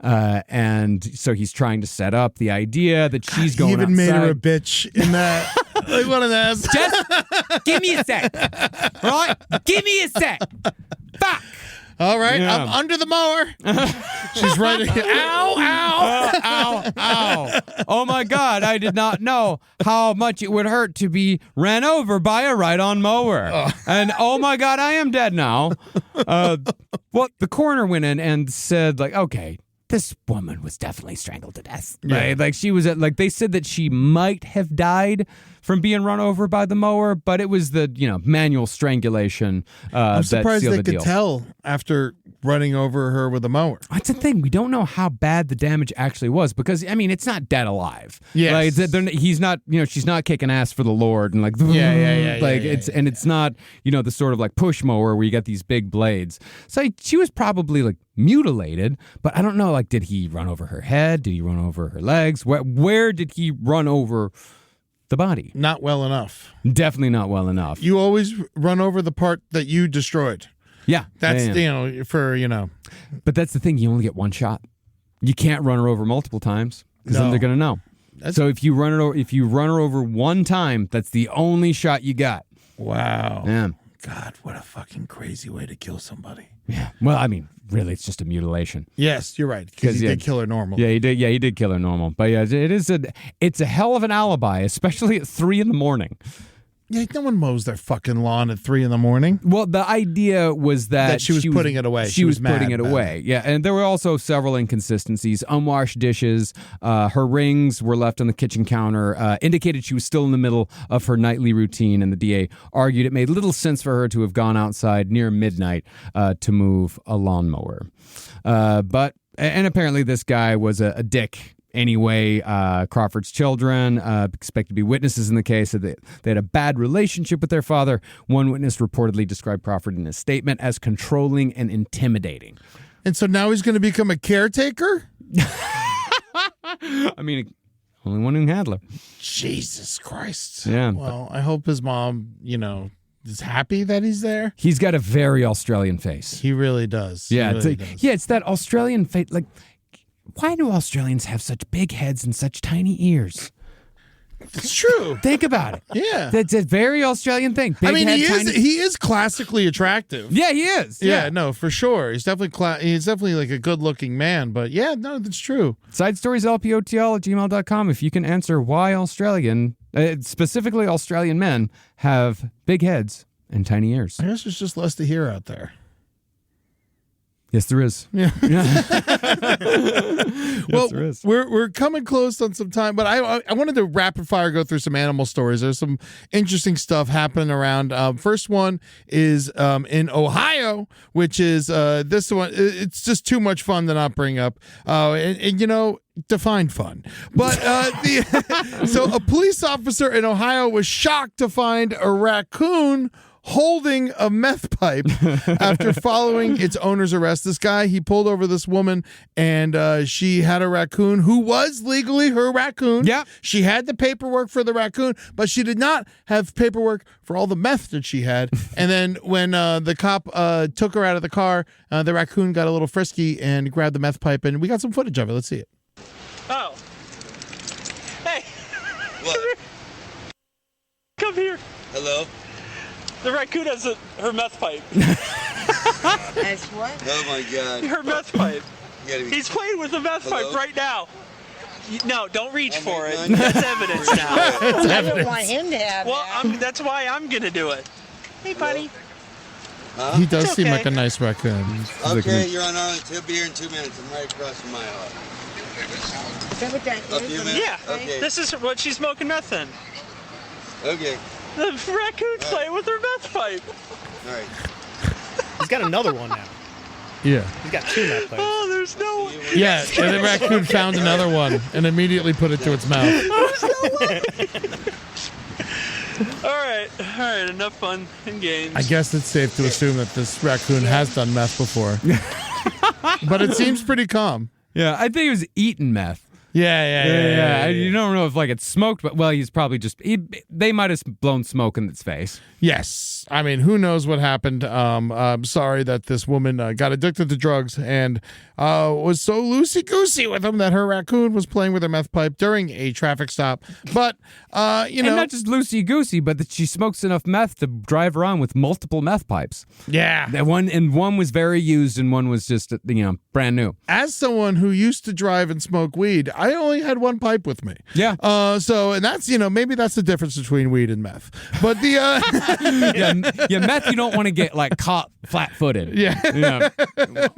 [SPEAKER 4] And so he's trying to set up the idea that she's going outside.
[SPEAKER 3] He even made her a bitch in that. Like one of those.
[SPEAKER 4] Just give me a sec. All right? Give me a sec. Fuck.
[SPEAKER 3] All right,
[SPEAKER 4] Yeah.
[SPEAKER 3] I'm under the mower. She's right here. Ow, ow.
[SPEAKER 4] Ow, ow. Oh my God, I did not know how much it would hurt to be ran over by a ride-on mower. And oh my God, I am dead now. Well, the coroner went in and said, like, okay, this woman was definitely strangled to death. Right?
[SPEAKER 3] Yeah.
[SPEAKER 4] Like she was they said that she might have died from being run over by the mower, but it was the, manual strangulation
[SPEAKER 3] I'm surprised
[SPEAKER 4] that sealed
[SPEAKER 3] they
[SPEAKER 4] the
[SPEAKER 3] could
[SPEAKER 4] deal.
[SPEAKER 3] tell after running over her with a mower.
[SPEAKER 4] That's the thing. We don't know how bad the damage actually was because, it's not dead alive.
[SPEAKER 3] Yes.
[SPEAKER 4] Like, he's not, she's not kicking ass for the Lord and like,
[SPEAKER 3] Yeah,
[SPEAKER 4] like
[SPEAKER 3] yeah,
[SPEAKER 4] it's, and it's not, the sort of like push mower where you got these big blades. So she was probably like mutilated, but I don't know, like, did he run over her head? Did he run over her legs? Where did he run over the body?
[SPEAKER 3] Not well enough.
[SPEAKER 4] Definitely not well enough.
[SPEAKER 3] You always run over the part that you destroyed.
[SPEAKER 4] Yeah.
[SPEAKER 3] That's,
[SPEAKER 4] yeah. But that's the thing. You only get one shot. You can't run her over multiple times because then
[SPEAKER 3] No.
[SPEAKER 4] they're going to know. So if you run her over one time, that's the only shot you got.
[SPEAKER 3] Wow.
[SPEAKER 4] Yeah.
[SPEAKER 3] God, what a fucking crazy way to kill somebody.
[SPEAKER 4] Yeah. Well, really, it's just a mutilation.
[SPEAKER 3] Yes, you're right. Because he did kill her normal.
[SPEAKER 4] Yeah, he did. Yeah, he did kill her normal. But yeah, it's a hell of an alibi, especially at 3 a.m.
[SPEAKER 3] Yeah, no one mows their fucking lawn at 3 a.m.
[SPEAKER 4] Well, the idea was that
[SPEAKER 3] she was putting it away.
[SPEAKER 4] She was
[SPEAKER 3] mad
[SPEAKER 4] putting it
[SPEAKER 3] about
[SPEAKER 4] away. Yeah, and there were also several inconsistencies. Unwashed dishes, her rings were left on the kitchen counter, indicated she was still in the middle of her nightly routine, and the DA argued it made little sense for her to have gone outside near midnight to move a lawnmower. But apparently this guy was a dick. Anyway, Crawford's children expect to be witnesses in the case. They had a bad relationship with their father. One witness reportedly described Crawford in his statement as controlling and intimidating.
[SPEAKER 3] And so now he's going to become a caretaker?
[SPEAKER 4] Only one who can handle her.
[SPEAKER 3] Jesus Christ.
[SPEAKER 4] Yeah.
[SPEAKER 3] Well, I hope his mom, is happy that he's there.
[SPEAKER 4] He's got a very Australian face.
[SPEAKER 3] He really does.
[SPEAKER 4] Yeah,
[SPEAKER 3] He really does.
[SPEAKER 4] it's that Australian face. Like, why do Australians have such big heads and such tiny ears?
[SPEAKER 3] It's true.
[SPEAKER 4] Think about it.
[SPEAKER 3] Yeah.
[SPEAKER 4] That's a very Australian thing. Big head, tiny...
[SPEAKER 3] he is classically attractive.
[SPEAKER 4] Yeah, he is.
[SPEAKER 3] Yeah, no, for sure. He's definitely like a good-looking man, but yeah, no, that's true.
[SPEAKER 4] Side stories LPOTL@gmail.com if you can answer why specifically Australian men have big heads and tiny ears.
[SPEAKER 3] I guess there's just less to hear out there.
[SPEAKER 4] Yes, there is.
[SPEAKER 3] Yeah. Well,
[SPEAKER 4] there is.
[SPEAKER 3] we're coming close on some time, but I wanted to rapid fire go through some animal stories. There's some interesting stuff happening around. First one is in Ohio, which is this one. It's just too much fun to not bring up. Define fun. But so a police officer in Ohio was shocked to find a raccoon holding a meth pipe after following its owner's arrest. This guy, he pulled over this woman, and she had a raccoon who was legally her raccoon.
[SPEAKER 4] Yeah.
[SPEAKER 3] She had the paperwork for the raccoon, but she did not have paperwork for all the meth that she had. And then when the cop took her out of the car, the raccoon got a little frisky and grabbed the meth pipe, and we got some footage of it. Let's see it.
[SPEAKER 7] Oh. Hey.
[SPEAKER 5] What?
[SPEAKER 7] Come here.
[SPEAKER 5] Hello?
[SPEAKER 7] The raccoon has her meth pipe.
[SPEAKER 8] As what?
[SPEAKER 5] Oh my god.
[SPEAKER 7] Her meth pipe.
[SPEAKER 5] You gotta be-
[SPEAKER 7] He's playing with the meth
[SPEAKER 5] Hello?
[SPEAKER 7] pipe right now. No, don't reach
[SPEAKER 5] Oh
[SPEAKER 7] for
[SPEAKER 5] my
[SPEAKER 7] it.
[SPEAKER 5] God.
[SPEAKER 7] That's evidence now.
[SPEAKER 8] I don't want him to have
[SPEAKER 7] Well,
[SPEAKER 8] that.
[SPEAKER 7] that's why I'm gonna do it. Hey, buddy.
[SPEAKER 5] Huh?
[SPEAKER 3] He does
[SPEAKER 7] It's
[SPEAKER 3] seem
[SPEAKER 7] okay.
[SPEAKER 3] like a nice raccoon.
[SPEAKER 5] Okay, you're on Arlington. He'll be here in 2 minutes. I'm right across from my house.
[SPEAKER 8] Is that what that
[SPEAKER 5] A few
[SPEAKER 8] is?
[SPEAKER 5] minutes?
[SPEAKER 7] Yeah.
[SPEAKER 5] Okay.
[SPEAKER 7] This is what she's smoking meth in.
[SPEAKER 5] Okay.
[SPEAKER 7] The raccoon's playing with her meth pipe. pipe.
[SPEAKER 5] All right.
[SPEAKER 6] He's got another one now.
[SPEAKER 3] Yeah.
[SPEAKER 6] He's got 2 meth pipes.
[SPEAKER 7] Oh, there's no.
[SPEAKER 3] Yeah, and the raccoon found another one and immediately put it to its mouth.
[SPEAKER 7] All right. Enough fun and games.
[SPEAKER 3] I guess it's safe to assume that this raccoon has done meth before. But it seems pretty calm.
[SPEAKER 4] Yeah, I think he was eating meth.
[SPEAKER 3] Yeah.
[SPEAKER 4] You don't know if like it's smoked, but well, he's probably just. They might have blown smoke in its face.
[SPEAKER 3] Yes. I mean, who knows what happened. I'm sorry that this woman got addicted to drugs and was so loosey-goosey with him that her raccoon was playing with her meth pipe during a traffic stop. But,
[SPEAKER 4] And not just loosey-goosey, but that she smokes enough meth to drive around with multiple meth pipes.
[SPEAKER 3] Yeah.
[SPEAKER 4] That one was very used and one was just, brand new.
[SPEAKER 3] As someone who used to drive and smoke weed, I only had one pipe with me.
[SPEAKER 4] Yeah.
[SPEAKER 3] And that's, maybe that's the difference between weed and meth. But the,
[SPEAKER 4] Meth, you don't want to get like caught flat-footed.
[SPEAKER 3] Yeah.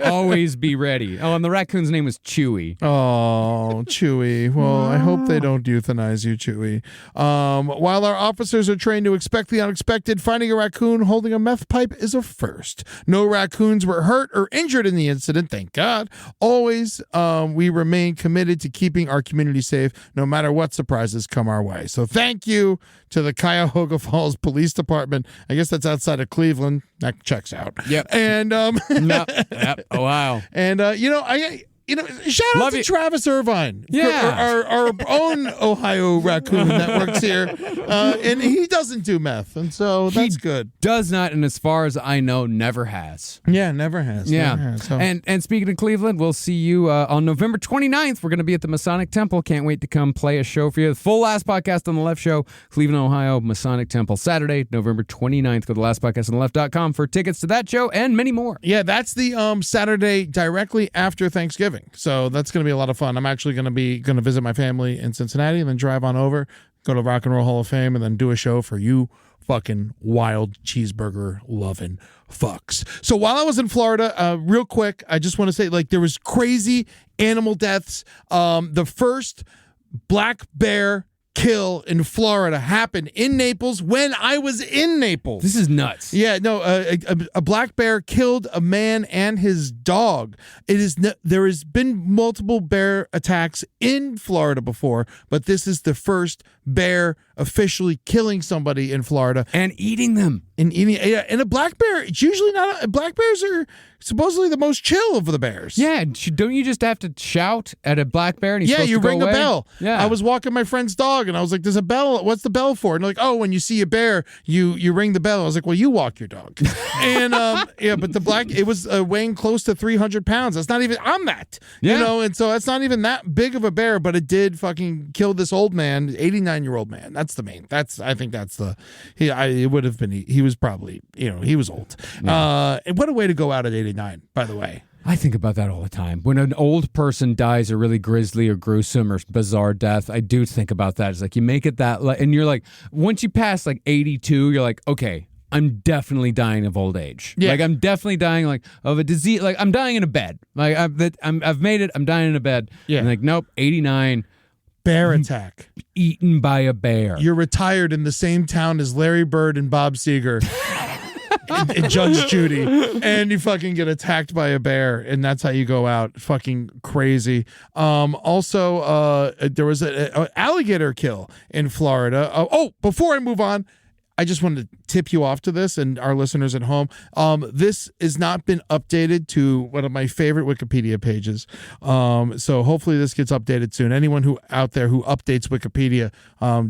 [SPEAKER 4] Always be ready. Oh, and the raccoon's name was Chewy.
[SPEAKER 3] Oh, Chewy. Well, I hope they don't euthanize you, Chewy. While our officers are trained to expect the unexpected, finding a raccoon holding a meth pipe is a first. No raccoons were hurt or injured in the incident, thank God. Always, we remain committed to keeping our community safe, no matter what surprises come our way. So thank you to the Cuyahoga Falls Police Department. I guess that's outside of Cleveland. That checks out.
[SPEAKER 4] Yep.
[SPEAKER 3] And
[SPEAKER 4] Yep. Oh, wow.
[SPEAKER 3] and shout out
[SPEAKER 4] Love
[SPEAKER 3] to
[SPEAKER 4] you.
[SPEAKER 3] Travis Irvine,
[SPEAKER 4] Yeah.
[SPEAKER 3] our own Ohio raccoon that works here, and he doesn't do meth, and so that's good.
[SPEAKER 4] Does not, and as far as I know, never has.
[SPEAKER 3] Yeah, never has.
[SPEAKER 4] Yeah.
[SPEAKER 3] Never has. So.
[SPEAKER 4] And speaking of Cleveland, we'll see you on November 29th. We're going to be at the Masonic Temple. Can't wait to come play a show for you. The full Last Podcast on the Left show, Cleveland, Ohio, Masonic Temple, Saturday, November 29th. Go to lastpodcastontheleft.com for tickets to that show and many more.
[SPEAKER 3] Yeah, that's the Saturday directly after Thanksgiving. So that's going to be a lot of fun. I'm actually going to visit my family in Cincinnati and then drive on over, go to Rock and Roll Hall of Fame, and then do a show for you fucking wild cheeseburger loving fucks. So while I was in Florida, real quick, I just want to say, there was crazy animal deaths. The first black bear kill in Florida happened in Naples when I was in Naples.
[SPEAKER 4] This is nuts.
[SPEAKER 3] Yeah, no, a black bear killed a man and his dog. There has been multiple bear attacks in Florida before, but this is the first bear officially killing somebody in Florida
[SPEAKER 4] And eating them.
[SPEAKER 3] and a black bear. It's usually not. Black bears are supposedly the most chill of the bears.
[SPEAKER 4] Yeah, don't you just have to shout at a black bear and he's
[SPEAKER 3] Yeah,
[SPEAKER 4] supposed
[SPEAKER 3] you
[SPEAKER 4] to go
[SPEAKER 3] ring
[SPEAKER 4] away?
[SPEAKER 3] a bell.
[SPEAKER 4] Yeah.
[SPEAKER 3] I was walking my friend's dog, and I was like, "There's a bell. What's the bell for?" And they're like, "Oh, when you see a bear, you ring the bell." I was like, "Well, you walk your dog." And but the black, it was weighing close to 300 pounds. That's not even. I'm that.
[SPEAKER 4] Yeah.
[SPEAKER 3] And so that's not even that big of a bear, but it did fucking kill this old man, 89-year-old man. That's the main. I think that's the. It would have been. He was probably. He was old. And what a way to go out at 89, by the way.
[SPEAKER 4] I think about that all the time. When an old person dies a really grisly or gruesome or bizarre death, I do think about that. It's like you make it that, and you're like, once you pass 82, you're like, okay, I'm definitely dying of old age.
[SPEAKER 3] Yeah.
[SPEAKER 4] I'm definitely dying of a disease. I'm dying in a bed. I've made it. I'm dying in a bed.
[SPEAKER 3] Yeah.
[SPEAKER 4] And nope, 89.
[SPEAKER 3] Bear attack.
[SPEAKER 4] Eaten by a bear.
[SPEAKER 3] You're retired in the same town as Larry Bird and Bob Seger. and Judge Judy, and you fucking get attacked by a bear, and that's how you go out. Fucking crazy. Also, there was an alligator kill in Florida. Before I move on, I just wanted to tip you off to this and our listeners at home. This has not been updated to one of my favorite Wikipedia pages. So hopefully this gets updated soon. Anyone who out there who updates Wikipedia,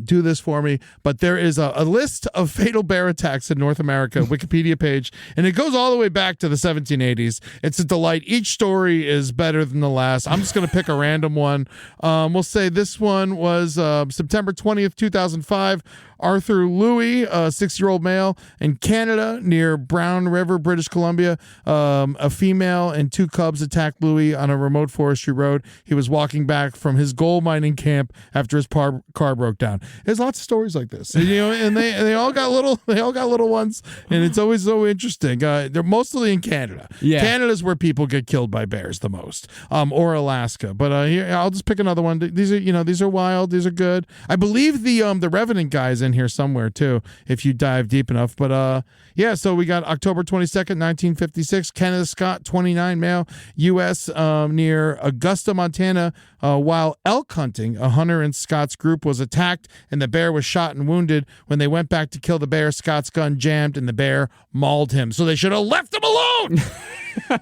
[SPEAKER 3] do this for me. But there is a list of fatal bear attacks in North America Wikipedia page, and it goes all the way back to the 1780s. It's a delight. Each story is better than the last. I'm just going to pick a random one. We'll say this one was September 20th, 2005. Arthur Louis, a 6-year-old male in Canada near Brown River, British Columbia. A female and 2 cubs attacked Louis on a remote forestry road. He was walking back from his gold mining camp after his car broke down. There's lots of stories like this, and they all got little ones, and it's always so interesting. They're mostly in Canada.
[SPEAKER 4] Yeah.
[SPEAKER 3] Canada's where people get killed by bears the most, or Alaska. But here I'll just pick another one. These are wild. These are good. I believe the Revenant guys in here somewhere too if you dive deep enough. But yeah, so we got October 22nd, 1956. Kenneth Scott, 29, male, U.S., near Augusta, Montana. While elk hunting, a hunter in Scott's group was attacked, and the bear was shot and wounded. When they went back to kill the bear, Scott's gun jammed, and the bear mauled him. So they should have left him alone.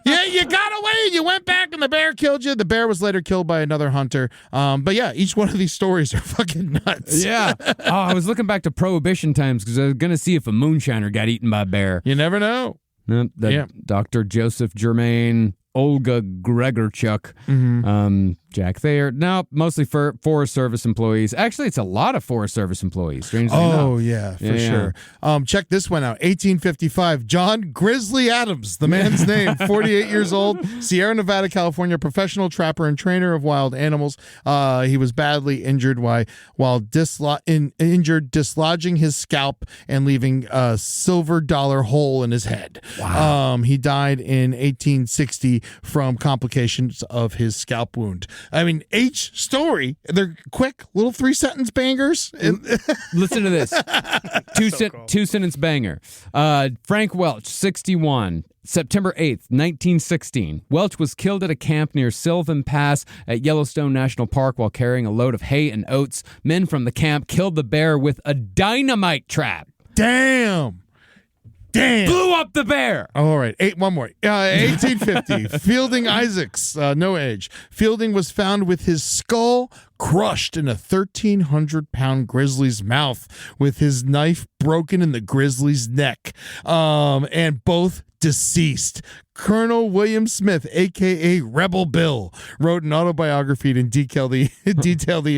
[SPEAKER 3] Yeah, you got away. You went back, and the bear killed you. The bear was later killed by another hunter. But yeah, each one of these stories are fucking nuts.
[SPEAKER 4] Yeah. I was looking back to Prohibition times because I was going to see if a moonshiner got eaten by a bear.
[SPEAKER 3] You never know.
[SPEAKER 4] Dr. Joseph Germain, Olga Gregorchuk, Jack Thayer. No, mostly for Forest Service employees. Actually, it's a lot of Forest Service employees. Strangely enough.
[SPEAKER 3] Oh, yeah, for sure. Check this one out. 1855, John Grizzly Adams, the man's name, 48 years old, Sierra Nevada, California, professional trapper and trainer of wild animals. He was badly injured while dislodging his scalp and leaving a silver dollar hole in his head. Wow. He died in 1860 from complications of his scalp wound. I mean, each story, they're quick, little 3-sentence bangers.
[SPEAKER 4] Listen to this. Two-sentence banger. Frank Welch, 61. September 8th, 1916. Welch was killed at a camp near Sylvan Pass at Yellowstone National Park while carrying a load of hay and oats. Men from the camp killed the bear with a dynamite trap.
[SPEAKER 3] Damn.
[SPEAKER 4] Blew up the bear.
[SPEAKER 3] All right. One more. 1850. Fielding Isaacs, no age. Fielding was found with his skull crushed in a 1,300-pound grizzly's mouth with his knife broken in the grizzly's neck. And both deceased. Colonel William Smith, a.k.a. Rebel Bill, wrote an autobiography to detail the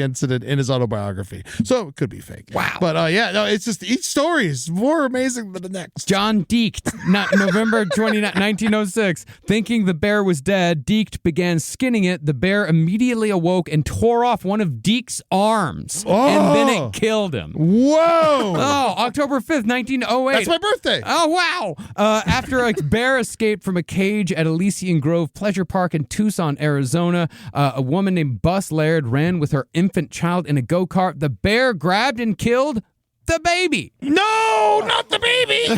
[SPEAKER 3] incident in his autobiography. So it could be fake.
[SPEAKER 4] Wow.
[SPEAKER 3] But it's just each story is more amazing than the next.
[SPEAKER 4] John Deekt, November 29, 1906. Thinking the bear was dead, Deekt began skinning it. The bear immediately awoke and tore off one of Deekt's arms.
[SPEAKER 3] Oh.
[SPEAKER 4] And then it killed him.
[SPEAKER 3] Whoa.
[SPEAKER 4] Oh, October 5th, 1908.
[SPEAKER 3] That's my birthday.
[SPEAKER 4] Oh, wow. After a bear escaped from a cage at Elysian Grove Pleasure Park in Tucson, Arizona, a woman named Bus Laird ran with her infant child in a go-kart. The bear grabbed and killed the baby.
[SPEAKER 3] No, not the baby.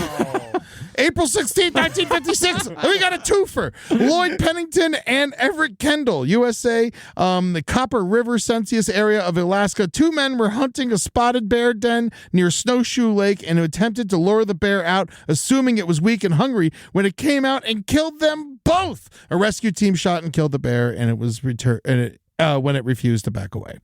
[SPEAKER 3] April 16th, 1956. We got a twofer. Lloyd Pennington and Everett Kendall, USA, the Copper River Census area of Alaska. Two men were hunting a spotted bear den near Snowshoe Lake and attempted to lure the bear out, assuming it was weak and hungry, when it came out and killed them both. A rescue team shot and killed the bear, and it was when it refused to back away.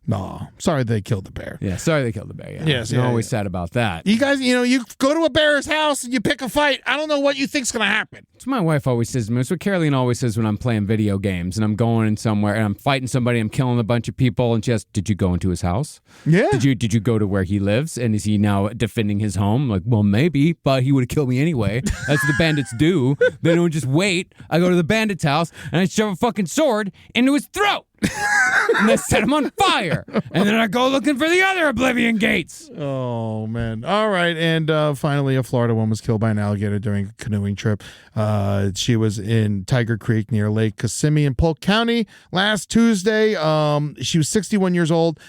[SPEAKER 3] No, sorry they killed the bear.
[SPEAKER 4] Yeah, sorry they killed the bear. Yeah.
[SPEAKER 3] Yes,
[SPEAKER 4] You're always sad about that.
[SPEAKER 3] You guys, you go to a bear's house and you pick a fight. I don't know what you think's going to happen.
[SPEAKER 4] It's what my wife always says to me. It's what Caroline always says when I'm playing video games and I'm going in somewhere and I'm fighting somebody, I'm killing a bunch of people, and she asks, did you go into his house?
[SPEAKER 3] Yeah.
[SPEAKER 4] Did you go to where he lives? And is he now defending his home? I'm like, well, maybe, but he would have killed me anyway. That's what the bandits do. They don't just wait. I go to the bandit's house and I shove a fucking sword into his throat. And they set him on fire. And then I go looking for the other Oblivion Gates.
[SPEAKER 3] Oh, man. All right. And finally, a Florida woman was killed by an alligator during a canoeing trip. She was in Tiger Creek near Lake Kissimmee in Polk County last Tuesday. She was 61 years old.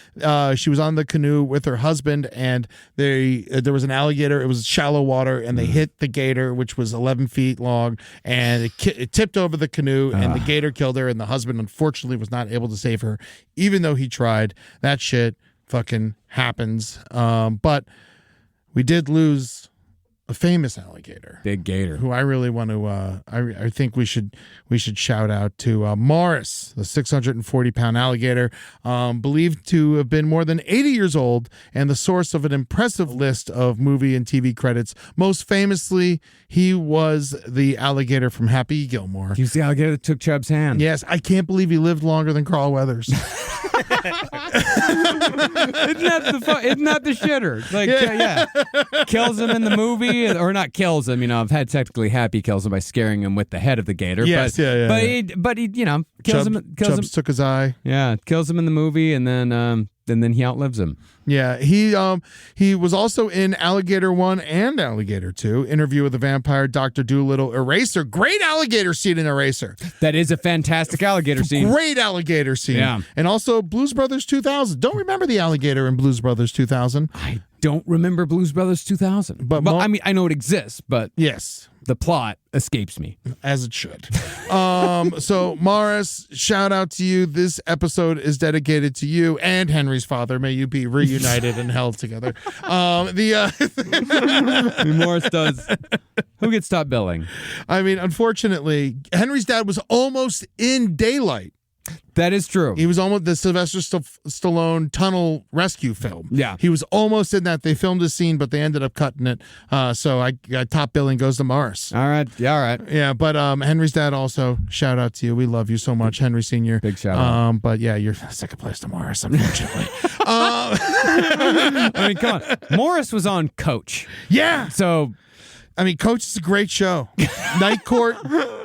[SPEAKER 3] She was on the canoe with her husband, and there was an alligator. It was shallow water, and they hit the gator, which was 11 feet long, and it tipped over the canoe, and the gator killed her, and the husband, unfortunately, was not able to save her, even though he tried. That shit fucking happens. But we did lose a famous alligator,
[SPEAKER 4] big gator,
[SPEAKER 3] who I really want to. I think we should shout out to Morris, the 640-pound alligator, believed to have been more than 80 years old, and the source of an impressive list of movie and TV credits. Most famously, he was the alligator from Happy Gilmore.
[SPEAKER 4] He was the alligator that took Chubb's hand.
[SPEAKER 3] Yes, I can't believe he lived longer than Carl Weathers.
[SPEAKER 4] Isn't that the shitter? Like, yeah. Kills him in the movie, or not kills him. I've had technically Happy kills him by scaring him with the head of the gator.
[SPEAKER 3] Yes,
[SPEAKER 4] but he kills him.
[SPEAKER 3] Chubbs took his eye.
[SPEAKER 4] Yeah, kills him in the movie, and then he outlives him.
[SPEAKER 3] Yeah, he was also in Alligator 1 and Alligator 2, Interview with the Vampire, Dr. Dolittle, Eraser. Great alligator scene in Eraser.
[SPEAKER 4] That is a fantastic alligator scene.
[SPEAKER 3] Great alligator scene.
[SPEAKER 4] Yeah.
[SPEAKER 3] And also Blues Brothers 2000. Don't remember the alligator in Blues Brothers 2000.
[SPEAKER 4] don't remember Blues Brothers 2000.
[SPEAKER 3] But
[SPEAKER 4] I mean, I know it exists, but
[SPEAKER 3] yes,
[SPEAKER 4] the plot escapes me.
[SPEAKER 3] as it should. So Morris, shout out to you. This episode is dedicated to you and Henry's father. May you be reunited and held together.
[SPEAKER 4] Morris does. Who gets top billing?
[SPEAKER 3] I mean, unfortunately, Henry's dad was almost in Daylight.
[SPEAKER 4] That is true.
[SPEAKER 3] He was almost the Sylvester Stallone tunnel rescue film.
[SPEAKER 4] Yeah.
[SPEAKER 3] He was almost in that. They filmed a scene, but they ended up cutting it. So I got top billing goes to Morris.
[SPEAKER 4] All right. Yeah, all right.
[SPEAKER 3] Yeah, but Henry's dad also, shout out to you. We love you so much, Henry Sr.
[SPEAKER 4] Big shout out.
[SPEAKER 3] But yeah, you're second place to Morris, unfortunately.
[SPEAKER 4] I mean, come on. Morris was on Coach.
[SPEAKER 3] Yeah.
[SPEAKER 4] So,
[SPEAKER 3] I mean, Coach is a great show. Night Court,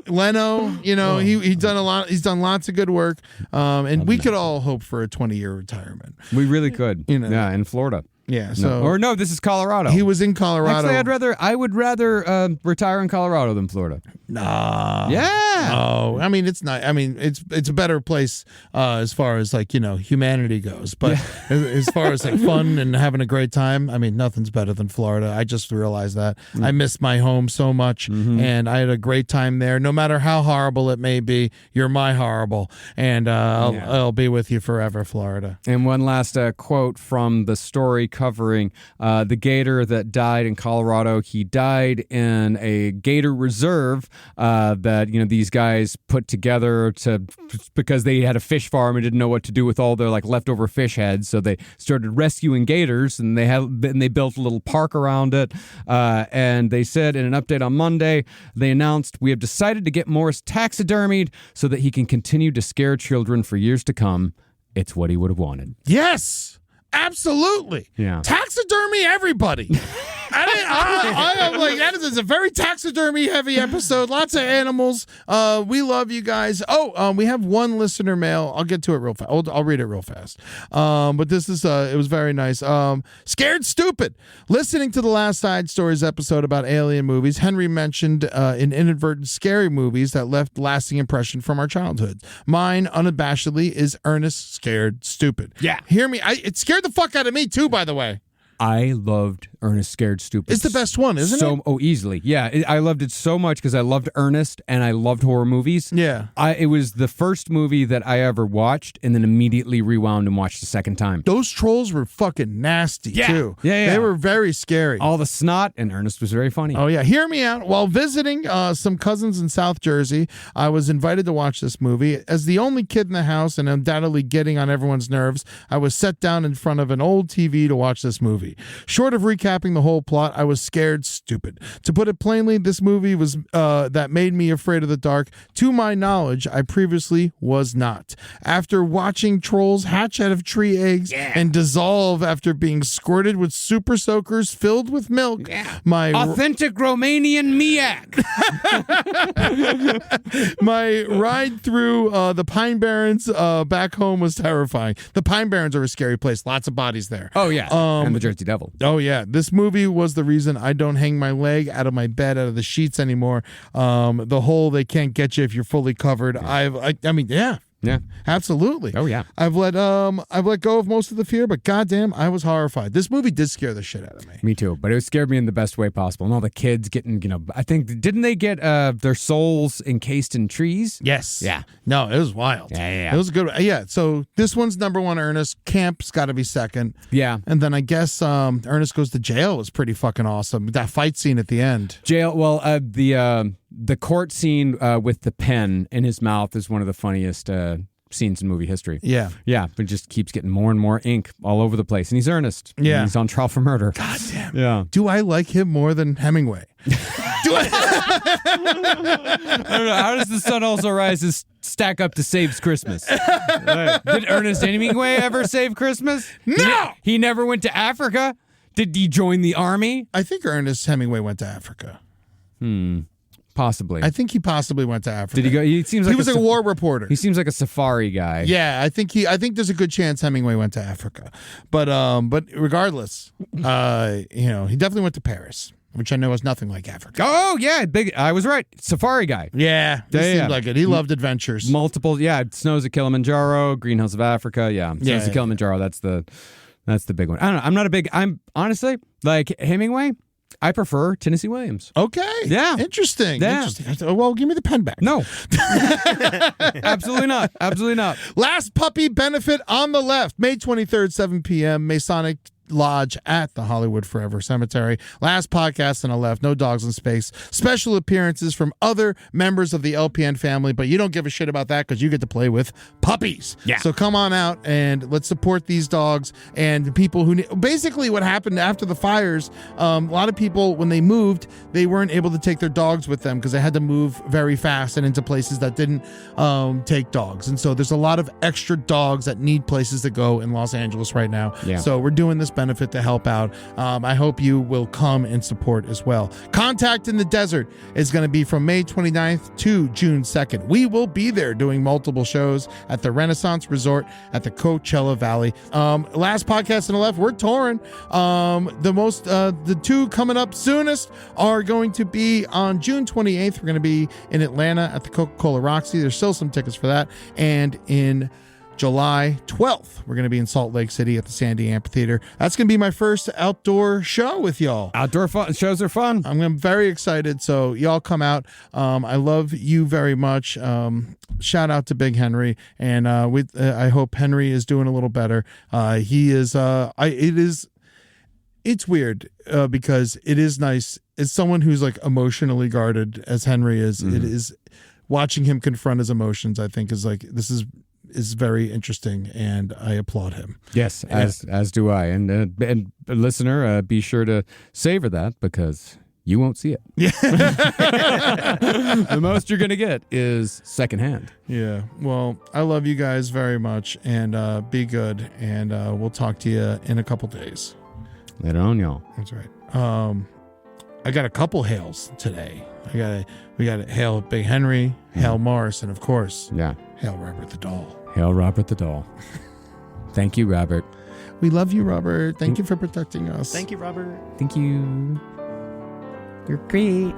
[SPEAKER 3] Leno, he's done a lot. He's done lots of good work. And we could all hope for a 20-year retirement.
[SPEAKER 4] we really could. Yeah, in Florida.
[SPEAKER 3] Yeah. So
[SPEAKER 4] No, this is Colorado.
[SPEAKER 3] he was in Colorado.
[SPEAKER 4] Actually, I would rather retire in Colorado than Florida.
[SPEAKER 3] Nah.
[SPEAKER 4] Yeah.
[SPEAKER 3] Oh, I mean, it's not. I mean, it's a better place as far as humanity goes. But as far as fun and having a great time, I mean, nothing's better than Florida. I just realized that. I miss my home so much, and I had a great time there. No matter how horrible it may be, you're my horrible, and I'll be with you forever, Florida.
[SPEAKER 4] And one last quote from the story covering the gator that died in Colorado. He died in a gator reserve that these guys put together because they had a fish farm and didn't know what to do with all their leftover fish heads. So they started rescuing gators, and they built a little park around it. And they said in an update on Monday, they announced, "We have decided to get Morris taxidermied so that he can continue to scare children for years to come. It's what he would have wanted."
[SPEAKER 3] Yes. Absolutely.
[SPEAKER 4] Yeah.
[SPEAKER 3] Taxidermy everybody. I'm like, that is a very taxidermy heavy episode. Lots of animals. We love you guys. We have one listener mail. I'll get to it real fast. I'll read it real fast. But this is, it was very nice. Scared Stupid. Listening to the last Side Stories episode about alien movies, Henry mentioned an inadvertent scary movies that left lasting impression from our childhood. Mine, unabashedly, is Ernest Scared Stupid.
[SPEAKER 4] Yeah.
[SPEAKER 3] Hear me. It scared the fuck out of me too, by the way.
[SPEAKER 4] I loved Ernest Scared Stupid.
[SPEAKER 3] It's the best one, isn't it?
[SPEAKER 4] Oh, easily. Yeah, I loved it so much because I loved Ernest and I loved horror movies.
[SPEAKER 3] Yeah.
[SPEAKER 4] It was the first movie that I ever watched and then immediately rewound and watched a second time.
[SPEAKER 3] Those trolls were fucking nasty, too.
[SPEAKER 4] Yeah.
[SPEAKER 3] They were very scary.
[SPEAKER 4] All the snot, and Ernest was very funny.
[SPEAKER 3] Oh, yeah. Hear me out. While visiting some cousins in South Jersey, I was invited to watch this movie. As the only kid in the house and undoubtedly getting on everyone's nerves, I was set down in front of an old TV to watch this movie. Short of recapping the whole plot, I was scared stupid. To put it plainly, this movie was that made me afraid of the dark. To my knowledge, I previously was not. After watching trolls hatch out of tree eggs and dissolve after being squirted with super soakers filled with milk, my
[SPEAKER 4] authentic Romanian miak.
[SPEAKER 3] my ride through the Pine Barrens back home was terrifying. The Pine Barrens are a scary place. Lots of bodies there.
[SPEAKER 4] Oh, yeah. And the Jersey Devil.
[SPEAKER 3] Oh, yeah. This movie was the reason I don't hang my leg out of my bed, out of the sheets anymore. The hole, they can't get you if you're fully covered. I mean, yeah.
[SPEAKER 4] Yeah,
[SPEAKER 3] absolutely.
[SPEAKER 4] Oh yeah,
[SPEAKER 3] I've let go of most of the fear, but goddamn, I was horrified. This movie did scare the shit out of me.
[SPEAKER 4] Me too, but it scared me in the best way possible. And all the kids getting, I think, didn't they get their souls encased in trees?
[SPEAKER 3] Yes.
[SPEAKER 4] Yeah.
[SPEAKER 3] No, it was wild.
[SPEAKER 4] Yeah.
[SPEAKER 3] It was good. Yeah. So this one's number one. Ernest. Camp's got to be second.
[SPEAKER 4] Yeah.
[SPEAKER 3] And then I guess Ernest Goes to Jail was pretty fucking awesome. That fight scene at the end.
[SPEAKER 4] Jail. Well, the court scene with the pen in his mouth is one of the funniest scenes in movie history.
[SPEAKER 3] Yeah.
[SPEAKER 4] Yeah, but just keeps getting more and more ink all over the place. And he's Ernest.
[SPEAKER 3] Yeah.
[SPEAKER 4] And he's on trial for murder.
[SPEAKER 3] God damn.
[SPEAKER 4] Yeah.
[SPEAKER 3] Do I like him more than Hemingway?
[SPEAKER 4] I don't know. How does The Sun Also Rises stack up to Saves Christmas? Did Ernest Hemingway ever save Christmas?
[SPEAKER 3] No!
[SPEAKER 4] He never went to Africa? Did he join the army?
[SPEAKER 3] I think Ernest Hemingway went to Africa.
[SPEAKER 4] Possibly.
[SPEAKER 3] I think he possibly went to Africa.
[SPEAKER 4] Did he go? He seems like
[SPEAKER 3] he was a war reporter.
[SPEAKER 4] He seems like a safari guy.
[SPEAKER 3] Yeah, I think there's a good chance Hemingway went to Africa. But regardless, he definitely went to Paris, which I know is nothing like Africa.
[SPEAKER 4] Oh yeah, I was right. Safari guy.
[SPEAKER 3] Yeah, seemed like it. He loved adventures.
[SPEAKER 4] Multiple. Yeah, snows at Kilimanjaro, Green Hills of Africa. Yeah, snows at Kilimanjaro. That's the That's the big one. I don't know. I'm honestly like Hemingway. I prefer Tennessee Williams.
[SPEAKER 3] Okay.
[SPEAKER 4] Yeah.
[SPEAKER 3] Interesting.
[SPEAKER 4] Yeah.
[SPEAKER 3] Interesting. Well, give me the pen back.
[SPEAKER 4] No. Absolutely not. Absolutely not.
[SPEAKER 3] Last puppy benefit on the left, May 23rd, 7 p.m., Masonic Lodge at the Hollywood Forever Cemetery. Last podcast on the left, no dogs in space. Special appearances from other members of the LPN family, but you don't give a shit about that because you get to play with puppies.
[SPEAKER 4] Yeah.
[SPEAKER 3] So come on out and let's support these dogs and the people who basically what happened after the fires. A lot of people, when they moved, they weren't able to take their dogs with them because they had to move very fast and into places that didn't take dogs. And so there's a lot of extra dogs that need places to go in Los Angeles right now.
[SPEAKER 4] Yeah.
[SPEAKER 3] So we're doing this benefit to help out. I hope you will come and support as well. Contact in the Desert is going to be from May 29th to June 2nd. We will be there doing multiple shows at the Renaissance Resort at the Coachella Valley. Last podcast on the left, we're touring. The two coming up soonest are going to be on June 28th. We're going to be in Atlanta at the Coca-Cola Roxy. There's still some tickets for that. And in July 12th, we're going to be in Salt Lake City at the Sandy Amphitheater. That's going to be my first outdoor show with y'all.
[SPEAKER 4] Outdoor shows are fun.
[SPEAKER 3] I'm very excited. So y'all come out. I love you very much. Shout out to Big Henry. And I hope Henry is doing a little better. He is, it's weird because it is nice. It's someone who's like emotionally guarded as Henry is. Mm-hmm. It is watching him confront his emotions. I think is very interesting, and I applaud him.
[SPEAKER 4] Yes, as do I. And listener, be sure to savor that because you won't see it. Yeah. The most you're going to get is secondhand.
[SPEAKER 3] Yeah. Well, I love you guys very much, and be good, and we'll talk to you in a couple days.
[SPEAKER 4] Later on, y'all.
[SPEAKER 3] That's right. I got a couple hails today. We got to hail Big Henry, hail Morris, and of course, hail Robert the Doll.
[SPEAKER 4] Hail Robert the Doll. Thank you, Robert.
[SPEAKER 3] We love you, Robert. Thank you for protecting us.
[SPEAKER 6] Thank you, Robert.
[SPEAKER 4] Thank you.
[SPEAKER 6] You're great.